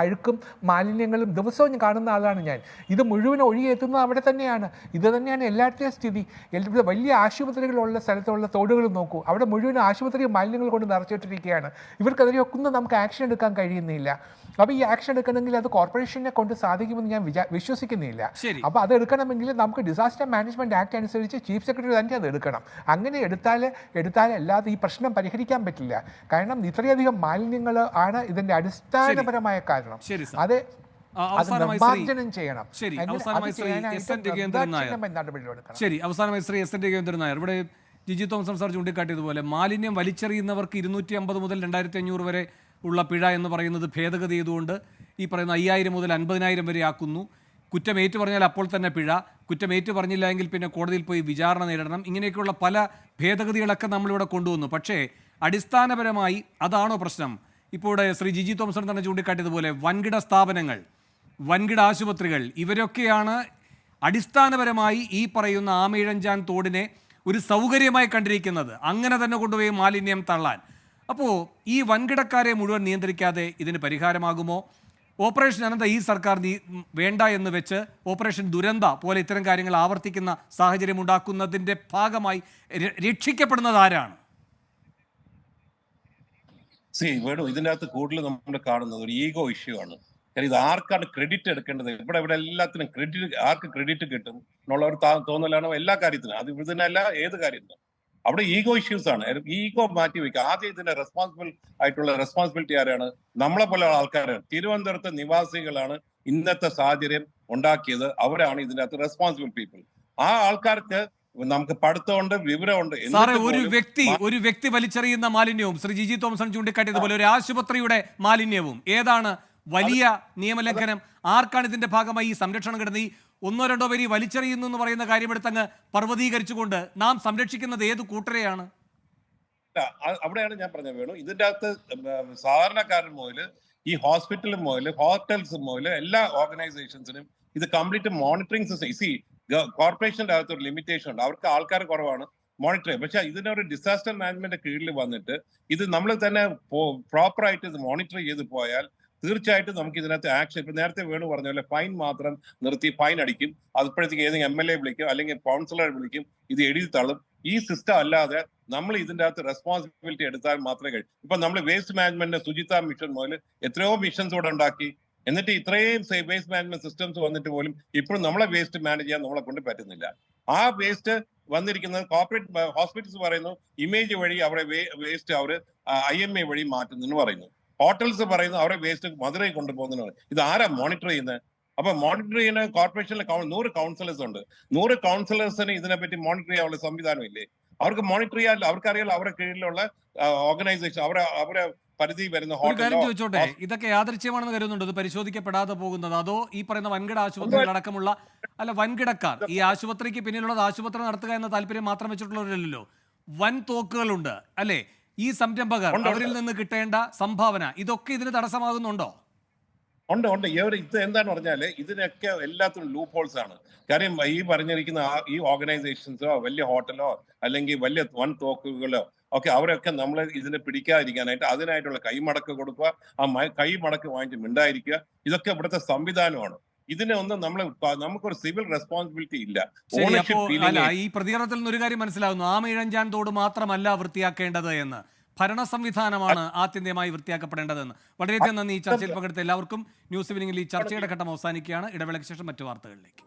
Speaker 4: അഴുക്കും മാലിന്യങ്ങളും ദിവസവും ഞാൻ കാണുന്ന ആളാണ് ഞാൻ. ഇത് മുഴുവൻ ഒഴുകി എത്തുന്നത് അവിടെ തന്നെയാണ്. ഇത് തന്നെയാണ് എല്ലായിടത്തെയും സ്ഥിതി. വലിയ ആശുപത്രികളുള്ള സ്ഥലത്തുള്ള തോടുകൾ നോക്കൂ, അവിടെ മുഴുവൻ ആശുപത്രി മാലിന്യങ്ങൾ കൊണ്ട് നിറച്ചിട്ടിരിക്കുകയാണ്. ഇവർക്കെതിരെയൊക്കെ ഒന്നും നമുക്ക് ആക്ഷൻ എടുക്കാൻ കഴിയുന്നില്ല. അപ്പോൾ ഈ ആക്ഷൻ എടുക്കണമെങ്കിൽ അത് കോർപ്പറേഷനെ കൊണ്ട് സാധിക്കുമെന്ന് ഞാൻ വിശ്വസിക്കുന്നില്ല. അപ്പോൾ അത് എടുക്കണമെങ്കിൽ നമുക്ക് ഡിസാസ്റ്റർ മാനേജ്മെൻറ്റ് ആക്ട് അനുസരിച്ച് ചീഫ് സെക്രട്ടറി തന്നെ അത് എടുക്കണം. അങ്ങനെ എടുത്താലല്ലാതെ ഈ പ്രശ്നം പരിഹരിക്കാൻ പറ്റില്ല. കാരണം ഇത്രയധികം മാലിന്യങ്ങൾ ആണ് ഇതിൻ്റെ അടിസ്ഥാനപരമായ കാരണം. അത് നിർമ്മാർജ്ജനം ചെയ്യണം.
Speaker 1: അവസാനമായി ശ്രീ എസ് എൻ രഘുവേന്ദ്രൻ നായർ, ഇവിടെ ജിജി തോംസൺ സാർ ചൂണ്ടിക്കാട്ടിയതുപോലെ മാലിന്യം വലിച്ചെറിയുന്നവർക്ക് 250 മുതൽ 2500 വരെ ഉള്ള പിഴ എന്ന് പറയുന്നത് ഭേദഗതി ചെയ്തുകൊണ്ട് ഈ പറയുന്ന 5000 മുതൽ 50,000 വരെ ആക്കുന്നു. കുറ്റമേറ്റു പറഞ്ഞാൽ അപ്പോൾ തന്നെ പിഴ, കുറ്റമേറ്റു പറഞ്ഞില്ല എങ്കിൽ പിന്നെ കോടതിയിൽ പോയി വിചാരണ നേരിടണം. ഇങ്ങനെയൊക്കെയുള്ള പല ഭേദഗതികളൊക്കെ നമ്മളിവിടെ കൊണ്ടുവന്നു. പക്ഷേ അടിസ്ഥാനപരമായി അതാണോ പ്രശ്നം? ഇപ്പോൾ ഇവിടെ ശ്രീ ജിജി തോംസൺ തന്നെ ചൂണ്ടിക്കാട്ടിയതുപോലെ വൻകിട സ്ഥാപനങ്ങൾ, വൻകിട ആശുപത്രികൾ, ഇവരൊക്കെയാണ് അടിസ്ഥാനപരമായി ഈ പറയുന്ന ആമയിഴഞ്ചാൻ തോടിനെ ഒരു സൗകര്യമായി കണ്ടിരിക്കുന്നത്. അങ്ങനെ തന്നെ കൊണ്ടുപോയി മാലിന്യം തള്ളാൻ. അപ്പോൾ ഈ വൻകിടക്കാരെ മുഴുവൻ നിയന്ത്രിക്കാതെ ഇതിന് പരിഹാരമാകുമോ? ഓപ്പറേഷൻ അനന്ത ഈ സർക്കാർ വേണ്ട എന്ന് വെച്ച് ഓപ്പറേഷൻ ദുരന്ത പോലെ ഇത്തരം കാര്യങ്ങൾ ആവർത്തിക്കുന്ന സാഹചര്യം ഉണ്ടാക്കുന്നതിൻ്റെ ഭാഗമായി രക്ഷിക്കപ്പെടുന്നത് ആരാണ്?
Speaker 5: വേണു, ഇതിൻ്റെ അകത്ത് കൂടുതൽ നമ്മൾ കാണുന്നത് ഒരു ഈഗോ ഇഷ്യൂ ആണ്. കാരണം ഇത് ആർക്കാണ് ക്രെഡിറ്റ് എടുക്കേണ്ടത്? ഇവിടെ എല്ലാത്തിനും ആർക്ക് ക്രെഡിറ്റ് കിട്ടും എന്നുള്ള ഒരു തോന്നലാണ് എല്ലാ കാര്യത്തിനും. അത് ഇതിനല്ല, ഏത് കാര്യത്തിനും അവിടെ ഈഗോ ഇഷ്യൂസ് ആണ്. ഈഗോ മാറ്റി വെക്കുക. ആദ്യം ഇതിന്റെ റെസ്പോൺസിബിലിറ്റി ആരാണ്? നമ്മളെ പോലെ ആൾക്കാരാണ്. തിരുവനന്തപുരത്തെ നിവാസികളാണ് ഇന്നത്തെ സാഹചര്യം ഉണ്ടാക്കിയത്. അവരാണ് ഇതിന്റെ അകത്ത് റെസ്പോൺസിബിൾ പീപ്പിൾ. ആ ആൾക്കാർക്ക് നമുക്ക് പഠിത്തമുണ്ട്, വിവരമുണ്ട്.
Speaker 1: ഒരു വ്യക്തി വലിച്ചെറിയുന്ന മാലിന്യവും ശ്രീ ജിജി തോംസൺ ചൂണ്ടിക്കാട്ടിയതുപോലെ ഒരു ആശുപത്രിയുടെ മാലിന്യവും ഏതാണ് വലിയ നിയമലംഘനം? ആർക്കാണ് ഇതിന്റെ ഭാഗമായി ഈ സംരക്ഷണം കിട്ടുന്നത്? ഈ 1-2 പേര് വലിച്ചെറിയുന്നു എന്ന് പറയുന്ന കാര്യമെടുത്തങ്ങ് പർവ്വതീകരിച്ചുകൊണ്ട് നാം സംരക്ഷിക്കുന്നത് ഏത് കൂട്ടരെയാണ്?
Speaker 5: അവിടെയാണ് ഞാൻ പറഞ്ഞത് വേണു. ഇതിന്റെ അകത്ത് സാധാരണക്കാരൻ മുതൽ ഈ ഹോസ്പിറ്റൽ മുതൽ ഹോട്ടൽസ് മുതൽ എല്ലാ ഓർഗനൈസേഷൻസിനും ഇത് കംപ്ലീറ്റ് മോണിറ്ററിംഗ് സിസ്റ്റം. കോർപ്പറേഷന്റെ അകത്ത് ഒരു ലിമിറ്റേഷൻ ഉണ്ട്. അവർക്ക് ആൾക്കാർ കുറവാണ് മോണിറ്റർ ചെയ്യാൻ. പക്ഷെ ഇതിനൊരു ഡിസാസ്റ്റർ മാനേജ്മെന്റ് കീഴിൽ വന്നിട്ട് ഇത് നമ്മൾ തന്നെ പ്രോപ്പറായിട്ട് ഇത് മോണിറ്റർ ചെയ്ത് പോയാൽ തീർച്ചയായിട്ടും നമുക്ക് ഇതിനകത്ത് ആക്ഷൻ, ഇപ്പൊ നേരത്തെ വേണു പറഞ്ഞ പോലെ ഫൈൻ മാത്രം നിർത്തി ഫൈൻ അടിക്കും, അതിപ്പോഴത്തേക്ക് ഏതെങ്കിലും MLA വിളിക്കും അല്ലെങ്കിൽ കൗൺസിലർ വിളിക്കും, ഇത് എഴുതി തള്ളും. ഈ സിസ്റ്റം അല്ലാതെ നമ്മൾ ഇതിൻ്റെ അകത്ത് റെസ്പോൺസിബിലിറ്റി എടുത്താൽ മാത്രമേ കഴിയും. ഇപ്പൊ നമ്മൾ വേസ്റ്റ് മാനേജ്മെന്റ് ശുചിത്വ മിഷൻ മുതൽ എത്രയോ മിഷൻസ് ഇവിടെ ഉണ്ടാക്കി. എന്നിട്ട് ഇത്രയും വേസ്റ്റ് മാനേജ്മെന്റ് സിസ്റ്റംസ് വന്നിട്ട് പോലും ഇപ്പോഴും നമ്മളെ വേസ്റ്റ് മാനേജ് ചെയ്യാൻ നമ്മളെ കൊണ്ട് പറ്റുന്നില്ല. ആ വേസ്റ്റ് വന്നിരിക്കുന്നത് കോർപ്പറേറ്റ് ഹോസ്പിറ്റൽസ് പറയുന്നു ഇമേജ് വഴി അവിടെ വേസ്റ്റ് അവർ IMA വഴി മാറ്റുന്നു പറയുന്നു. ഹോട്ടൽസ് പറയുന്നു അവരെ വേസ്റ്റ് മധുരയിൽ കൊണ്ടുപോകുന്നു. ഇത് ആരാ മോണിറ്റർ ചെയ്യുന്നത്? അപ്പൊ മോണിറ്റർ ചെയ്യുന്ന കോർപ്പറേഷനിലെ 100 കൗൺസിലേഴ്സ് ഉണ്ട്. 100 കൗൺസിലേഴ്സിന് ഇതിനെപ്പറ്റി മോണിറ്റർ ചെയ്യാനുള്ള സംവിധാനം ഇല്ലേ? അവർക്ക് മോണിറ്റർ ചെയ്യാൻ അവർക്കറിയാലോ അവരുടെ കീഴിലുള്ള ഓർഗനൈസേഷൻ അവരെ പരിധി വരുന്ന
Speaker 1: ഒരു കാര്യം
Speaker 5: ഹോട്ടലോ
Speaker 1: ചോദിച്ചോട്ടെ, ഇതൊക്കെ യാദൃച്ഛ്യമാണെന്ന് കരുതുന്നുണ്ട് ഇത് പരിശോധിക്കപ്പെടാതെ പോകുന്നത്, അതോ ഈ പറയുന്ന വൻകിട ആശുപത്രികളടക്കമുള്ള വൻകിടക്കാർ ഈ ആശുപത്രിക്ക് പിന്നിലുള്ളത് ആശുപത്രി നടത്തുക എന്ന താല്പര്യം മാത്രം വെച്ചിട്ടുള്ളവരല്ലോ, വൻ തോക്കുകളുണ്ട് അല്ലെ? ഈ സംരംഭകർ അവരിൽ നിന്ന് കിട്ടേണ്ട സംഭാവന ഇതൊക്കെ ഇതിന് തടസ്സമാകുന്നുണ്ടോ?
Speaker 5: ഉണ്ട്. ഇത് എന്താന്ന് പറഞ്ഞാല് ഇതിനൊക്കെ എല്ലാത്തിനും ലൂപ്പ് ഹോൾസ് ആണ്. കാര്യം ഈ പറഞ്ഞിരിക്കുന്ന ഈ ഓർഗനൈസേഷൻസോ വലിയ ഹോട്ടലോ അല്ലെങ്കിൽ വലിയ വൻ തോക്കുകളോ ഒക്കെ അവരൊക്കെ നമ്മൾ ഇതിനെ പിടിക്കാതിരിക്കാനായിട്ട് അതിനായിട്ടുള്ള കൈമടക്ക് കൊടുക്കുക, ആ കൈമടക്ക് വാങ്ങിച്ച് മിണ്ടായിരിക്കുക. ഇതൊക്കെ ഇവിടുത്തെ സംവിധാനമാണ്. ഇതിനെ ഒന്നും നമുക്കൊരു സിവിൽ റെസ്പോൺസിബിലിറ്റി ഇല്ല.
Speaker 1: ശരി, അപ്പോ
Speaker 5: ഓണർഷിപ്പ്
Speaker 1: അല്ല,
Speaker 5: ഫീലിംഗ്
Speaker 1: ഈ പ്രതികരണത്തിൽ നിന്ന് ഒരു കാര്യം മനസ്സിലാകുന്നു, ആമിഴഞ്ചാൻ തോട് മാത്രമല്ല വൃത്തിയാക്കേണ്ടത് എന്ന്, ഭരണ സംവിധാനമാണ് ആത്യന്തികമായി വൃത്തിയാക്കപ്പെടേണ്ടതെന്ന്. വളരെയധികം നന്ദി. ഈ ചർച്ചയിൽ പങ്കെടുത്ത എല്ലാവർക്കും. ന്യൂസ് ഈവനിംഗിൽ ഈ ചർച്ചയുടെ ഘട്ടം അവസാനിക്കുകയാണ്. ഇടവേളയ്ക്ക് ശേഷം മറ്റു വാർത്തകളിലേക്ക്.